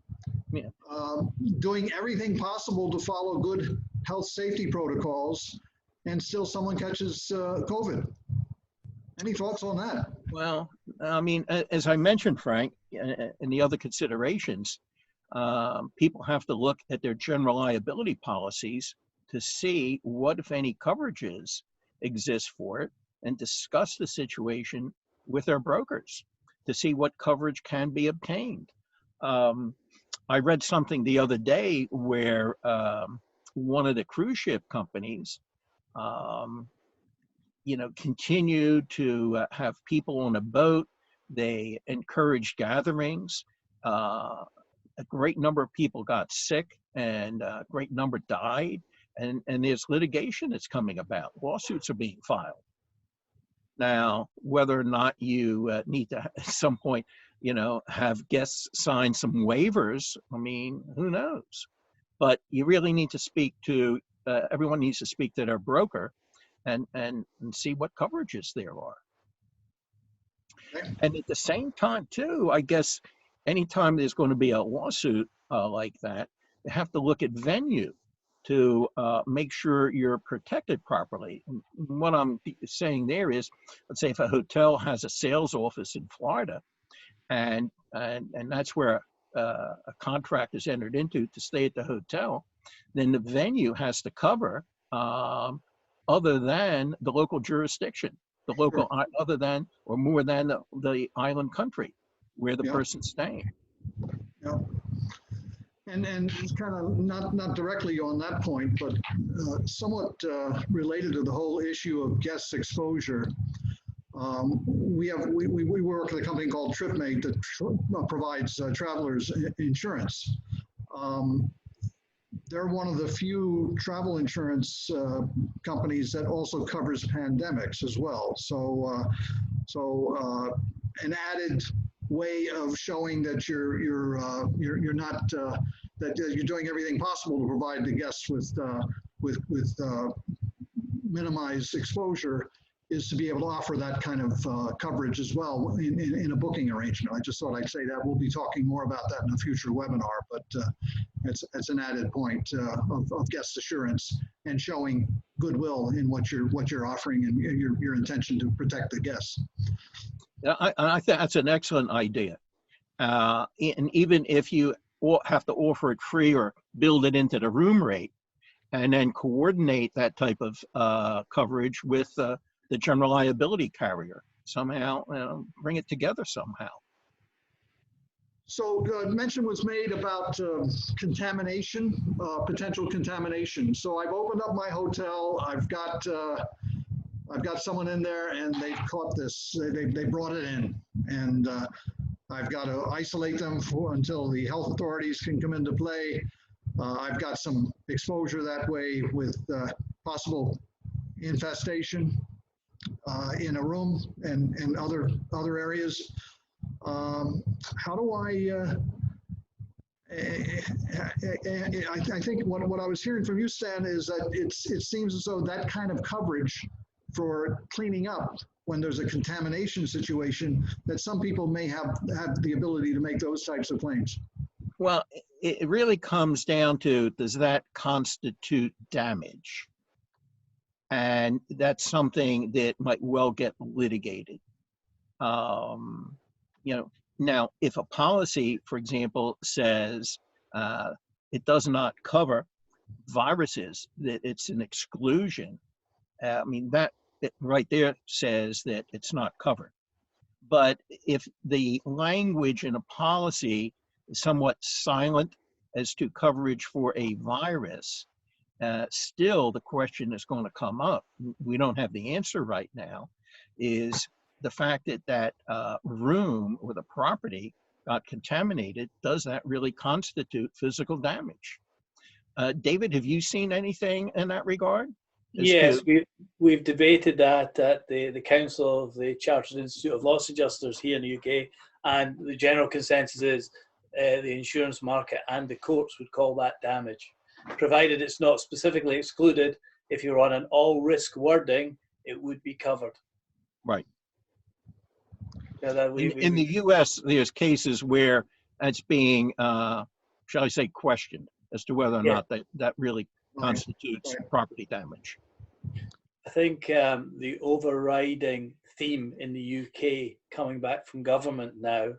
doing everything possible to follow good health safety protocols, and still someone catches COVID? Any thoughts on that? Well, I mean, as I mentioned, Frank, and the other considerations, people have to look at their general liability policies to see what, if any, coverages exist for it, and discuss the situation with their brokers to see what coverage can be obtained. I read something the other day where one of the cruise ship companies, continued to have people on a boat. They encouraged gatherings. A great number of people got sick, and a great number died. And there's litigation that's coming about. Lawsuits are being filed. Now, whether or not you need to, at some point, have guests sign some waivers, I mean, who knows? But you really need to speak to, everyone needs to speak to their broker and see what coverages there are. And at the same time, too, I guess, anytime there's going to be a lawsuit like that, you have to look at venue to make sure you're protected properly. And what I'm saying there is, let's say if a hotel has a sales office in Florida, and that's where a contract is entered into to stay at the hotel, then the venue has to cover other than the local jurisdiction, the local, other than or more than the island country where the person's staying. Yeah. And kind of not directly on that point, but somewhat related to the whole issue of guest exposure. We work with a company called TripMate that provides travelers insurance. They're one of the few travel insurance companies that also covers pandemics as well. So an added way of showing that you're not that you're doing everything possible to provide the guests with minimized exposure is to be able to offer that kind of coverage as well in a booking arrangement. I just thought I'd say that. We'll be talking more about that in a future webinar, but it's an added point of guest assurance and showing goodwill in what you're offering and your intention to protect the guests. Yeah, I think that's an excellent idea. And even if you have to offer it free or build it into the room rate, and then coordinate that type of coverage with the general liability carrier, somehow bring it together somehow. So mention was made about contamination, potential contamination. So I've opened up my hotel. I've got someone in there, and they've caught this. They brought it in, and I've got to isolate them until the health authorities can come into play. I've got some exposure that way with possible infestation in a room and other areas. How do I think what I was hearing from you, Stan, is that it seems as though that kind of coverage for cleaning up when there's a contamination situation, that some people may have the ability to make those types of claims. Well, it really comes down to, does that constitute damage? And that's something that might well get litigated. Now, if a policy, for example, says it does not cover viruses, that it's an exclusion, that right there says that it's not covered. But if the language in a policy is somewhat silent as to coverage for a virus, still the question is going to come up. We don't have the answer right now, is the fact that that room or the property got contaminated, does that really constitute physical damage? David, have you seen anything in that regard? Yes, we've debated that at the Council of the Chartered Institute of Loss Adjusters here in the UK, and the general consensus is the insurance market and the courts would call that damage, provided it's not specifically excluded. If you're on an all-risk wording, it would be covered. Right. In the U.S., there's cases where it's being, shall I say, questioned as to whether or not that really constitutes property damage. I think the overriding theme in the UK, coming back from government now,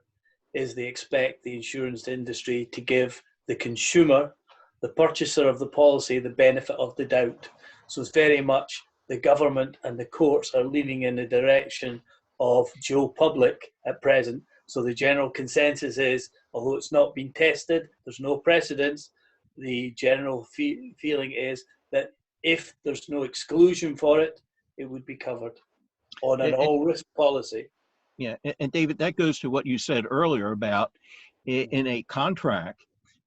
is they expect the insurance industry to give the consumer, the purchaser of the policy, the benefit of the doubt. So it's very much the government and the courts are leaning in the direction of Joe Public at present. So the general consensus is, although it's not been tested, there's no precedence, the general feeling is that if there's no exclusion for it, it would be covered on an all-risk policy. Yeah, and David, that goes to what you said earlier about in a contract,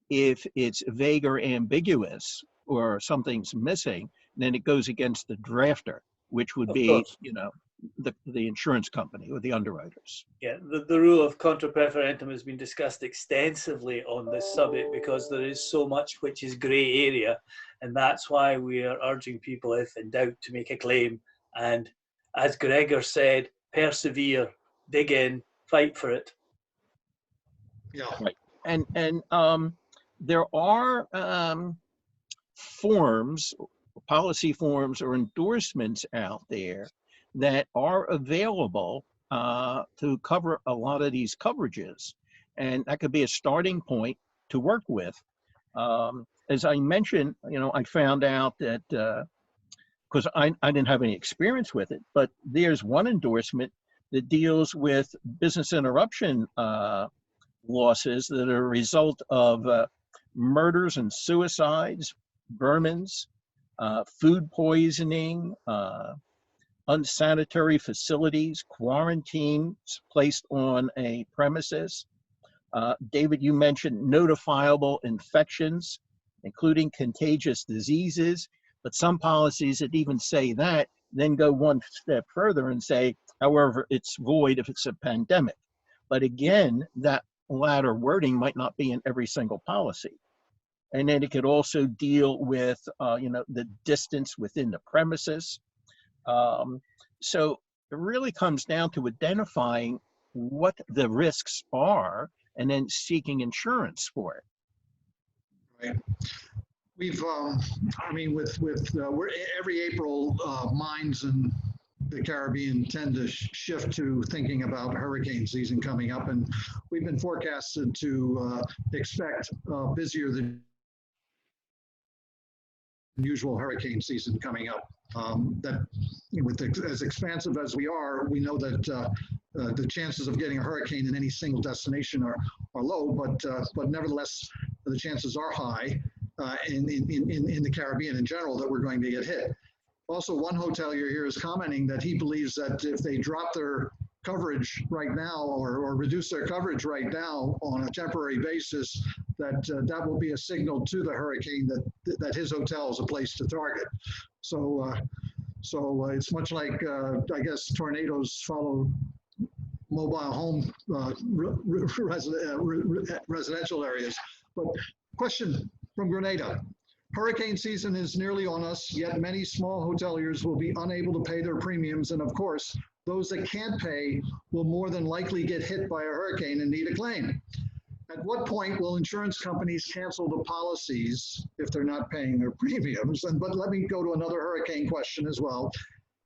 if it's vague or ambiguous or something's missing, then it goes against the drafter, which would be, the insurance company or the underwriters. Yeah, the rule of contra preferentum has been discussed extensively on this subject because there is so much which is grey area, and that's why we are urging people, if in doubt, to make a claim. And as Gregor said, persevere, dig in, fight for it. Yeah. Right. And there are forms, policy forms or endorsements out there that are available to cover a lot of these coverages. And that could be a starting point to work with. As I mentioned, I found out that, because I didn't have any experience with it, but there's one endorsement that deals with business interruption losses that are a result of murders and suicides, burns, food poisoning, unsanitary facilities, quarantines placed on a premises. David, you mentioned notifiable infections, including contagious diseases, but some policies that even say that then go one step further and say, however, it's void if it's a pandemic. But again, that latter wording might not be in every single policy. And then it could also deal with, the distance within the premises. So it really comes down to identifying what the risks are and then seeking insurance for it. Right. We've, I mean, we're every April, mines in the Caribbean tend to shift to thinking about hurricane season coming up, and we've been forecasted to expect busier than usual hurricane season coming up. That as expansive as we are, we know that the chances of getting a hurricane in any single destination are low, but nevertheless, the chances are high in the Caribbean in general that we're going to get hit. Also, one hotelier here is commenting that he believes that if they drop their coverage right now or reduce their coverage right now on a temporary basis, that will be a signal to the hurricane that his hotel is a place to target. So it's much like, I guess, tornadoes follow mobile home residential areas. But question from Grenada. Hurricane season is nearly on us, yet many small hoteliers will be unable to pay their premiums. And of course, those that can't pay will more than likely get hit by a hurricane and need a claim. At what point will insurance companies cancel the policies if they're not paying their premiums? But let me go to another hurricane question as well.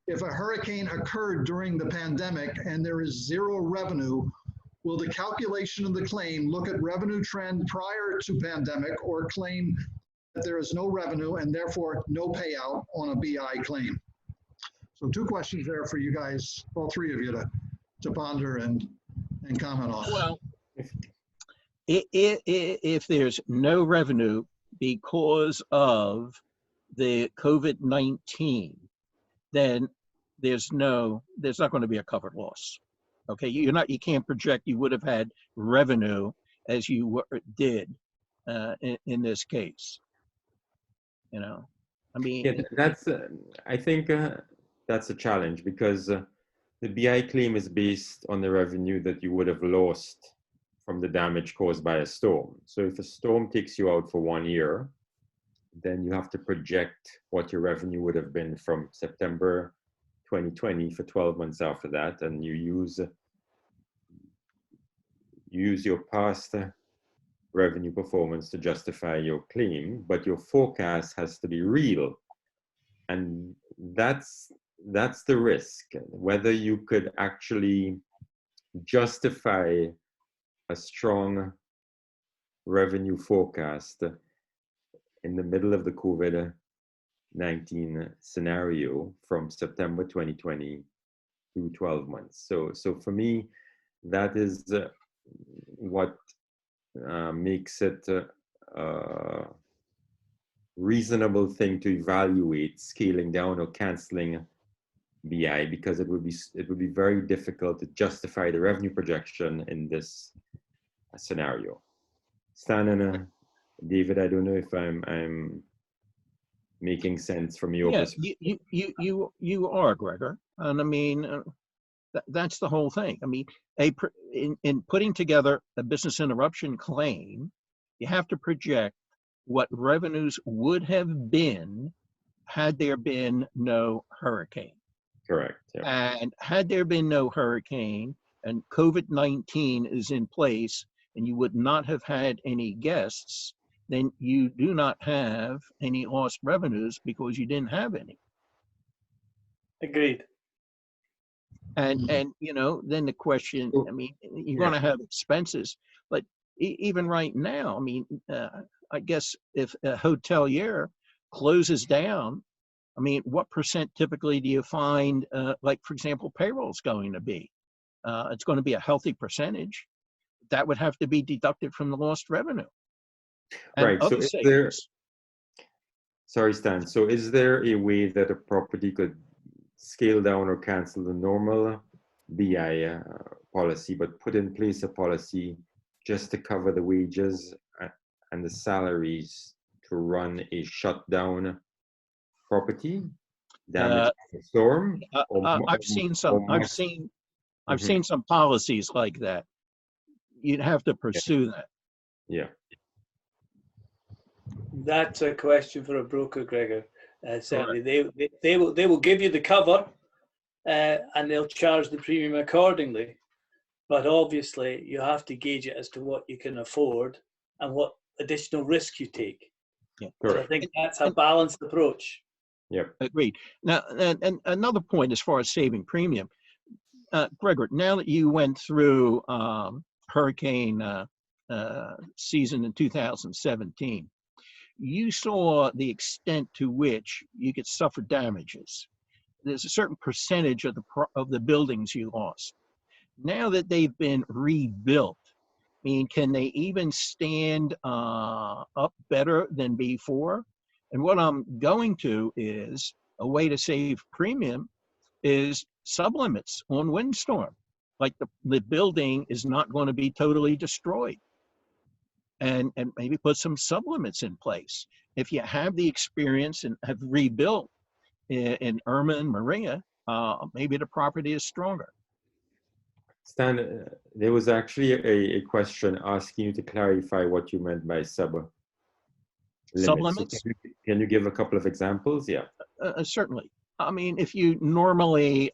If a hurricane occurred during the pandemic and there is zero revenue, will the calculation of the claim look at revenue trend prior to pandemic or claim that there is no revenue and therefore no payout on a BI claim? So two questions there for you guys, all three of you to ponder and comment on. Well, if there's no revenue because of the COVID-19, then there's not going to be a covered loss. Okay, you can't project you would have had revenue as you did in this case. You know, I mean, yeah, that's I think that's a challenge because the BI claim is based on the revenue that you would have lost from the damage caused by a storm. So if a storm takes you out for 1 year, then you have to project what your revenue would have been from September 2020 for 12 months after that, and you use your past revenue performance to justify your claim, but your forecast has to be real. And that's the risk, whether you could actually justify a strong revenue forecast in the middle of the COVID-19 scenario from September 2020 to 12 months. So for me, that is what makes it a reasonable thing to evaluate scaling down or canceling BI, because it would be very difficult to justify the revenue projection in this scenario. Stan and David, I don't know if I'm making sense from your perspective. You are, Gregor, and I mean that's the whole thing. I mean, in putting together a business interruption claim, you have to project what revenues would have been had there been no hurricane. Correct. Yeah. And had there been no hurricane and COVID-19 is in place and you would not have had any guests, then you do not have any lost revenues because you didn't have any. Agreed. And you know, then the question, I mean, you're going to have expenses, but even right now, I mean, I guess if a hotelier closes down, I mean, what percent typically do you find, like, for example, payroll is going to be? It's going to be a healthy percentage. That would have to be deducted from the lost revenue. And right. So is there, sorry, Stan. So is there a way that a property could scale down or cancel the normal BI policy, but put in place a policy just to cover the wages and the salaries to run a shutdown property damaged by a storm? I've seen some policies like that. You'd have to pursue that. Yeah. That's a question for a broker, Gregor. Certainly, they will give you the cover, and they'll charge the premium accordingly. But obviously, you have to gauge it as to what you can afford and what additional risk you take. Yeah. So I think that's a balanced approach. Yep. Agreed. Now, and another point as far as saving premium, Gregor, now that you went through hurricane season in 2017, you saw the extent to which you could suffer damages. There's a certain percentage of the buildings you lost. Now that they've been rebuilt, I mean, can they even stand up better than before? And what I'm going to is a way to save premium is sublimits on windstorm. Like the building is not going to be totally destroyed. And maybe put some sublimits in place. If you have the experience and have rebuilt in Irma and Maria, maybe the property is stronger. Stan, there was actually a question asking you to clarify what you meant by sublimits. Sublimits? So can you give a couple of examples? Yeah. Certainly. I mean, if you normally,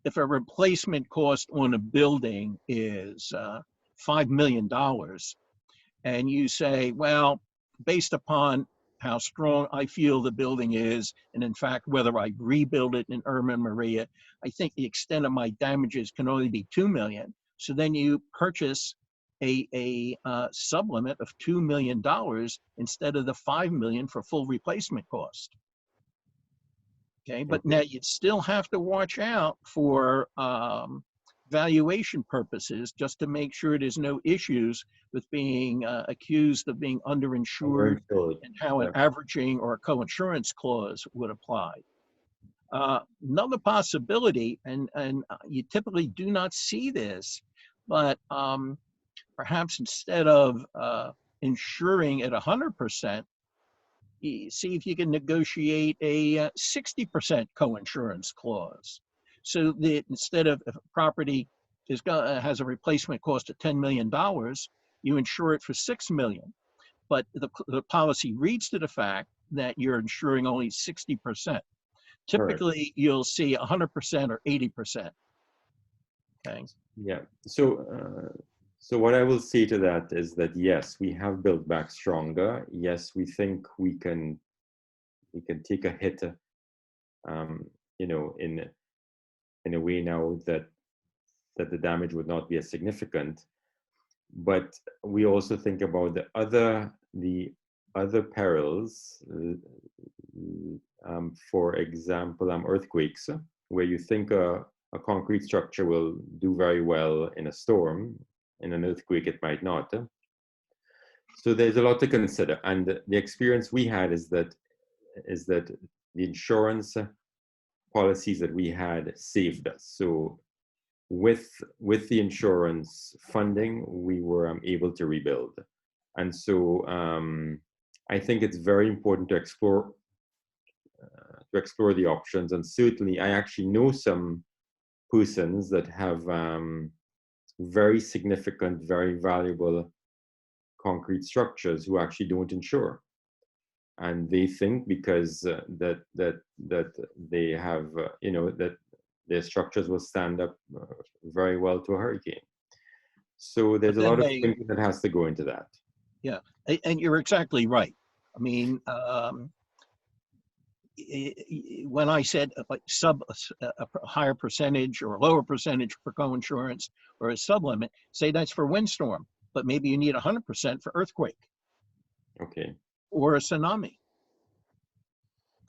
if a replacement cost on a building is $5 million, and you say, well, based upon how strong I feel the building is, and in fact, whether I rebuild it in Irma and Maria, I think the extent of my damages can only be $2 million. So then you purchase a sublimit of $2 million instead of the $5 million for full replacement cost. Okay, but now you'd still have to watch out for valuation purposes, just to make sure there's no issues with being accused of being underinsured and how an averaging or a co-insurance clause would apply. Another possibility, and you typically do not see this, but perhaps instead of insuring at 100%, see if you can negotiate a 60% co-insurance clause. So that instead of if a property has a replacement cost of $10 million, you insure it for $6 million. But the policy reads to the fact that you're insuring only 60%. Typically, you'll see 100% or 80%. Okay. Yeah. So what I will say to that is that yes, we have built back stronger. Yes, we think we can take a hit, you know, in a way now that the damage would not be as significant. But we also think about the other perils. For example, earthquakes, where you think a concrete structure will do very well in a storm. In an earthquake, it might not. So there's a lot to consider. And the experience we had is that the insurance policies that we had saved us. So with the insurance funding, we were able to rebuild. And so I think it's very important to explore the options. And certainly, I actually know some persons that have very significant, very valuable concrete structures who actually don't insure, and they think because that they have you know, that their structures will stand up very well to a hurricane. So there's a lot of thinking that has to go into that. Yeah, and you're exactly right. I mean, when I said like a higher percentage or a lower percentage for co-insurance or a sublimit, say that's for windstorm, but maybe you need 100% for earthquake. Okay. Or a tsunami.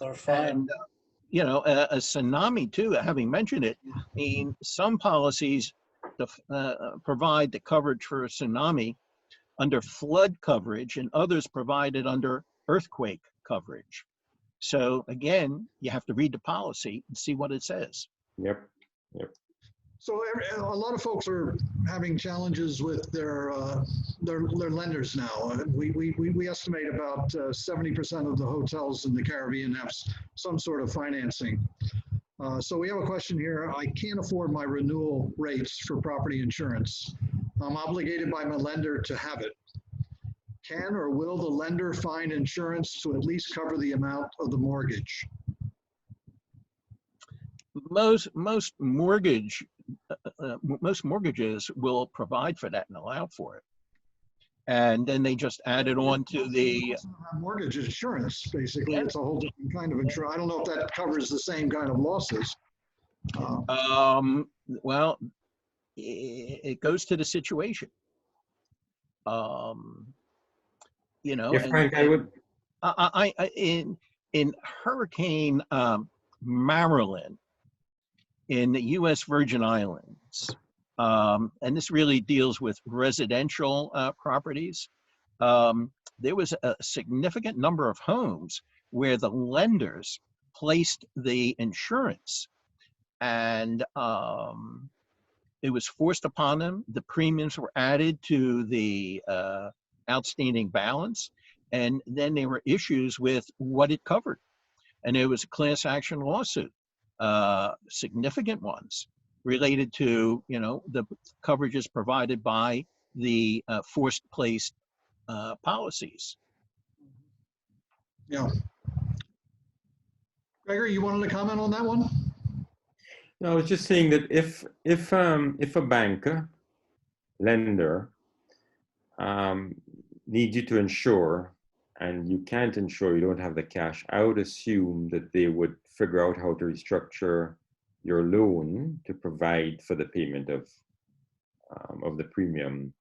Or fire. And, you know, a tsunami too, having mentioned it, I mean, some policies provide the coverage for a tsunami under flood coverage and others provide it under earthquake coverage. So again, you have to read the policy and see what it says. Yep. So a lot of folks are having challenges with their lenders now. We estimate about 70% of the hotels in the Caribbean have some sort of financing. So we have a question here. I can't afford my renewal rates for property insurance. I'm obligated by my lender to have it. can or will the lender find insurance to at least cover the amount of the mortgage? Most mortgages will provide for that and allow for it, and then they just add it on to the Mortgage insurance. Basically, it's a whole different kind of insurance. I don't know if that covers the same kind of losses. well, it goes to the situation. You know, Yeah, Frank, I would. in Hurricane Marilyn in the U.S. Virgin Islands, and this really deals with residential properties. There was a significant number of homes where the lenders placed the insurance, and it was forced upon them. The premiums were added to the outstanding balance, and then there were issues with what it covered. And there was a class action lawsuit, significant ones, related to, you know, the coverages provided by the forced placed policies. Yeah. Gregor, you wanted to comment on that one? No, I was just saying that if a bank lender needs you to insure and you can't insure, you don't have the cash, I would assume that they would figure out how to restructure your loan to provide for the payment of the premium.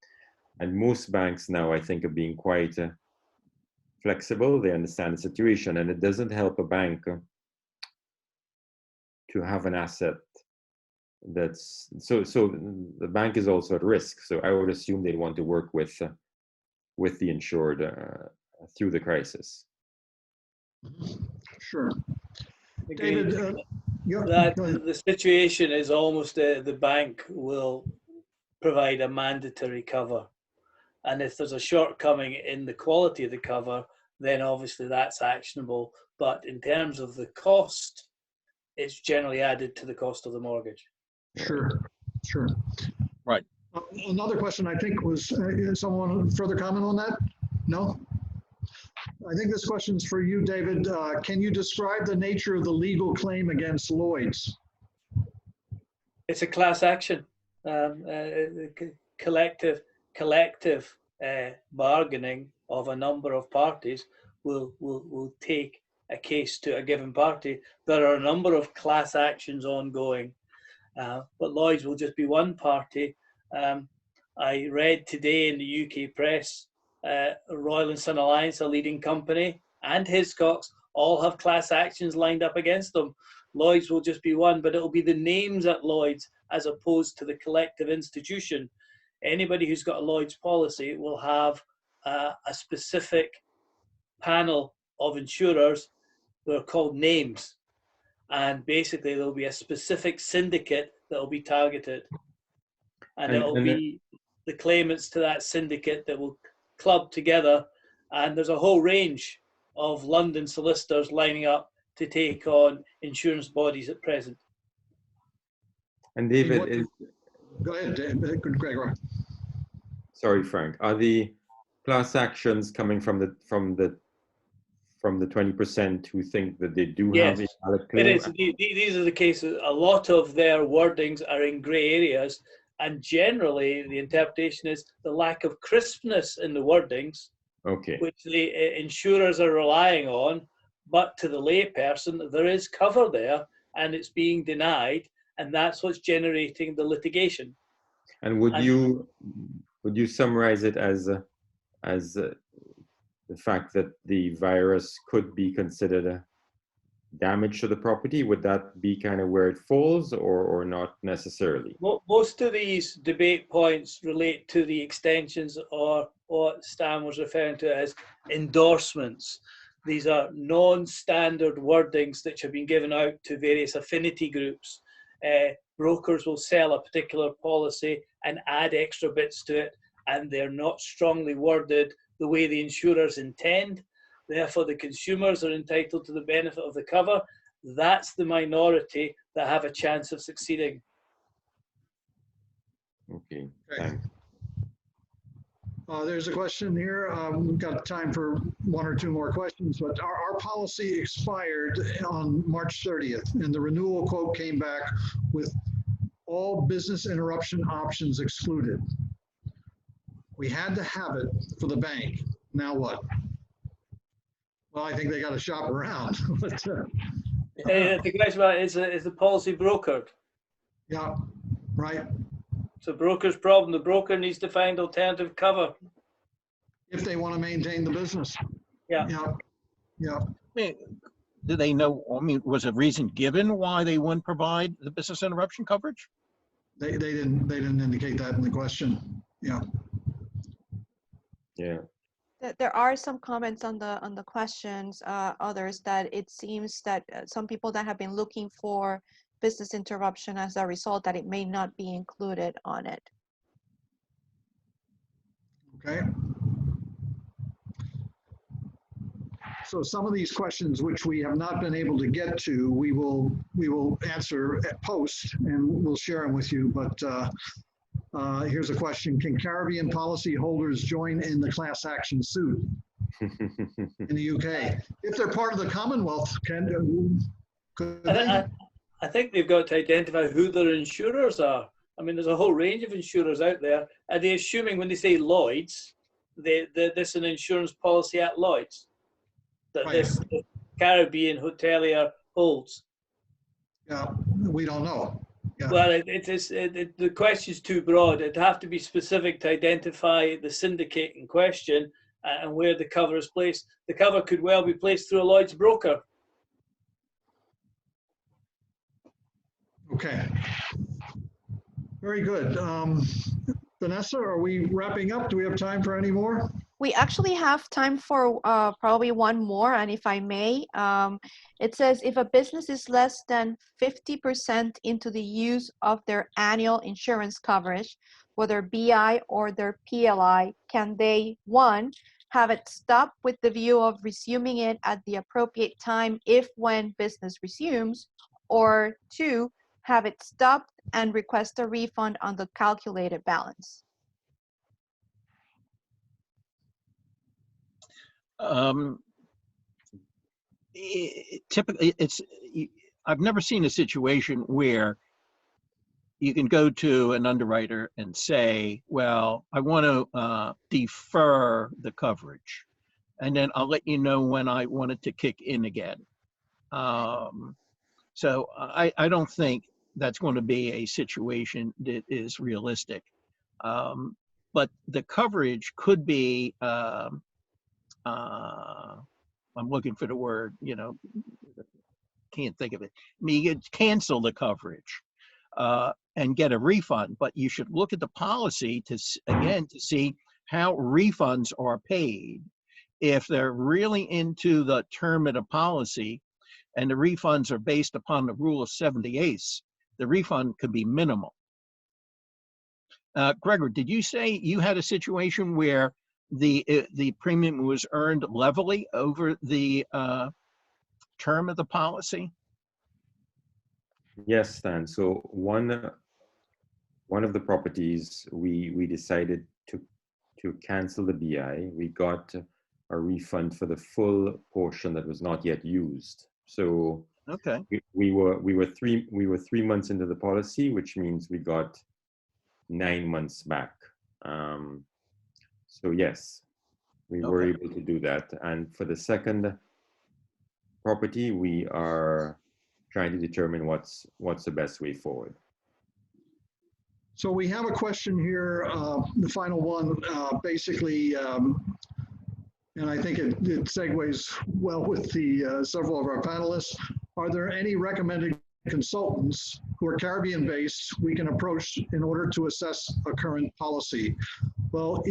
And most banks now, I think, are being quite flexible. They understand the situation, and it doesn't help a bank to have an asset that's so the bank is also at risk. So I would assume they'd want to work with the insured through the crisis. Sure. Agreed. David, the situation is almost the bank will provide a mandatory cover, and if there's a shortcoming in the quality of the cover, then obviously that's actionable. But in terms of the cost, it's generally added to the cost of the mortgage. Sure. Right. Another question, I think, was someone further comment on that? No? I think this question's for you, David. Can you describe the nature of the legal claim against Lloyd's? It's a class action, collective bargaining of a number of parties will take a case to a given party. There are a number of class actions ongoing, but Lloyd's will just be one party. I read today in the UK press, Royal and Son Alliance, a leading company, and Hiscox all have class actions lined up against them. Lloyd's will just be one, but it'll be the names at Lloyd's as opposed to the collective institution. Anybody who's got a Lloyd's policy will have a specific panel of insurers that are called names. And basically there'll be a specific syndicate that will be targeted. And it'll be the claimants to that syndicate that will club together. And there's a whole range of London solicitors lining up to take on insurance bodies at present. And David, go ahead, David. Gregor. Sorry, Frank. Are the class actions coming from the 20% who think that they do have a valid claim? It is. These are the cases. A lot of their wordings are in grey areas, and generally the interpretation is the lack of crispness in the wordings, which the insurers are relying on. But to the layperson, there is cover there, and it's being denied, and that's what's generating the litigation. And would you summarize it as the fact that the virus could be considered damage to the property? Would that be kind of where it falls, or not necessarily? Most of these debate points relate to the extensions, or what Stan was referring to as endorsements. These are non-standard wordings that have been given out to various affinity groups. Brokers will sell a particular policy and add extra bits to it, and they're not strongly worded the way the insurers intend. Therefore, the consumers are entitled to the benefit of the cover. That's the minority that have a chance of succeeding. Okay, thanks. There's a question here. We've got time for one or two more questions, but our policy expired on March 30th, and the renewal quote came back with all business interruption options excluded. We had to have it for the bank. Now what? Well, I think they got to shop around. But, The question about is the policy brokered? yeah, right. It's a broker's problem. The broker needs to find alternative cover. If they want to maintain the business. Yeah. Yeah. Yeah. I mean, do they know, I mean, was a reason given why they wouldn't provide the business interruption coverage? They didn't indicate that in the question. Yeah. Yeah. There are some comments on the questions, others that it seems that some people that have been looking for business interruption as a result that it may not be included on it. Okay. So some of these questions which we have not been able to get to, we will answer at post and we'll share them with you. But here's a question: can Caribbean policy holders join in the class action suit in the UK if they're part of the Commonwealth? Could they? I think they've got to identify who their insurers are. I mean, there's a whole range of insurers out there. Are they assuming when they say Lloyd's, this is an insurance policy at Lloyd's that Right. this Caribbean hotelier holds? Yeah, we don't know. Yeah. Well, the question's too broad. It'd have to be specific to identify the syndicate in question and where the cover is placed. The cover could well be placed through a Lloyd's broker. Okay. Very good. Vanessa, are we wrapping up? Do we have time for any more? We actually have time for probably one more, and if I may, it says if a business is less than 50% into the use of their annual insurance coverage, whether BI or their PLI, can they, one, have it stop with the view of resuming it at the appropriate time if when business resumes, or two, have it stopped and request a refund on the calculated balance? Typically, I've never seen a situation where you can go to an underwriter and say, well, I want to defer the coverage, and then I'll let you know when I want it to kick in again. So I don't think that's going to be a situation that is realistic. But the coverage could be, I'm looking for the word, can't think of it. I mean, you could cancel the coverage and get a refund, but you should look at the policy to see how refunds are paid. If they're really into the term of the policy and the refunds are based upon the rule of 78, the refund could be minimal. Gregor, did you say you had a situation where the premium was earned levelly over the term of the policy? Yes, Stan. So one of the properties we decided to cancel the BI. We got a refund for the full portion that was not yet used. So okay, we were 3 months into the policy, which means we got 9 months back. So yes, we were able to do that. And for the second property, we are trying to determine what's the best way forward. So we have a question here, the final one, basically, and I think it segues well with the several of our panelists. Are there any recommended consultants who are Caribbean-based we can approach in order to assess a current policy? Well,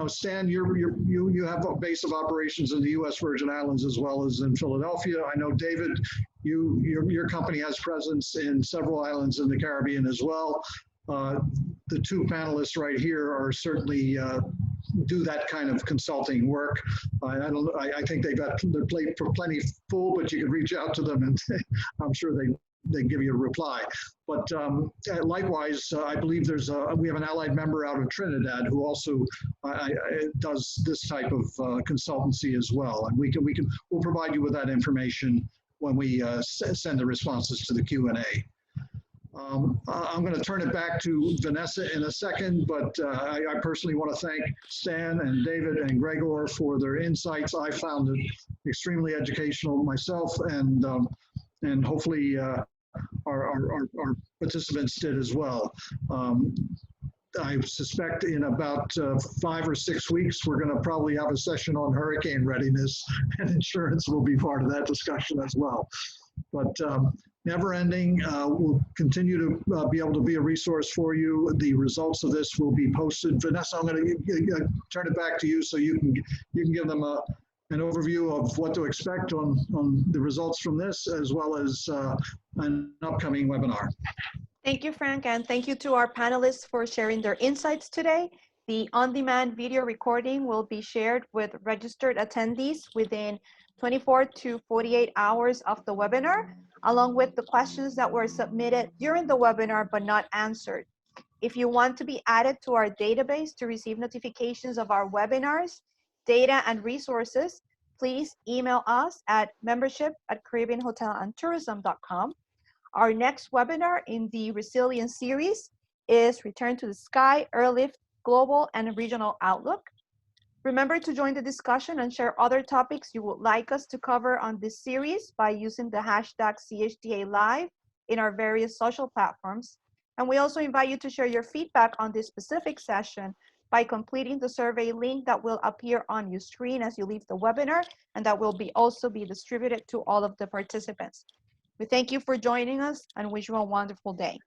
Stan, you have a base of operations in the U.S. Virgin Islands as well as in Philadelphia. I know, David, your company has presence in several islands in the Caribbean as well. The two panelists right here are certainly do that kind of consulting work. I think they've got their plate for plenty full, but you can reach out to them and I'm sure they give you a reply. But likewise, I believe we have an allied member out of Trinidad who also does this type of consultancy as well, and we'll provide you with that information when we send the responses to the Q&A. I'm going to turn it back to Vanessa in a second, but I personally want to thank Stan and David and Gregor for their insights. I found it extremely educational myself, and hopefully our participants did as well. I suspect in about 5 or 6 weeks, we're going to probably have a session on hurricane readiness, and insurance will be part of that discussion as well. But never ending, we'll continue to be able to be a resource for you. The results of this will be posted. Vanessa, I'm going to turn it back to you so you can give them an overview of what to expect on the results from this, as well as an upcoming webinar. Thank you, Frank, and thank you to our panelists for sharing their insights today. The on-demand video recording will be shared with registered attendees within 24 to 48 hours of the webinar, along with the questions that were submitted during the webinar but not answered. If you want to be added to our database to receive notifications of our webinars, data, and resources, please email us at membership@caribbeanhotelandtourism.com. Our next webinar in the Resilience series is Return to the Sky, Airlift, Global and Regional Outlook. Remember to join the discussion and share other topics you would like us to cover on this series by using the hashtag CHTA Live in our various social platforms. And we also invite you to share your feedback on this specific session by completing the survey link that will appear on your screen as you leave the webinar, and that will also be distributed to all of the participants. We thank you for joining us and wish you a wonderful day.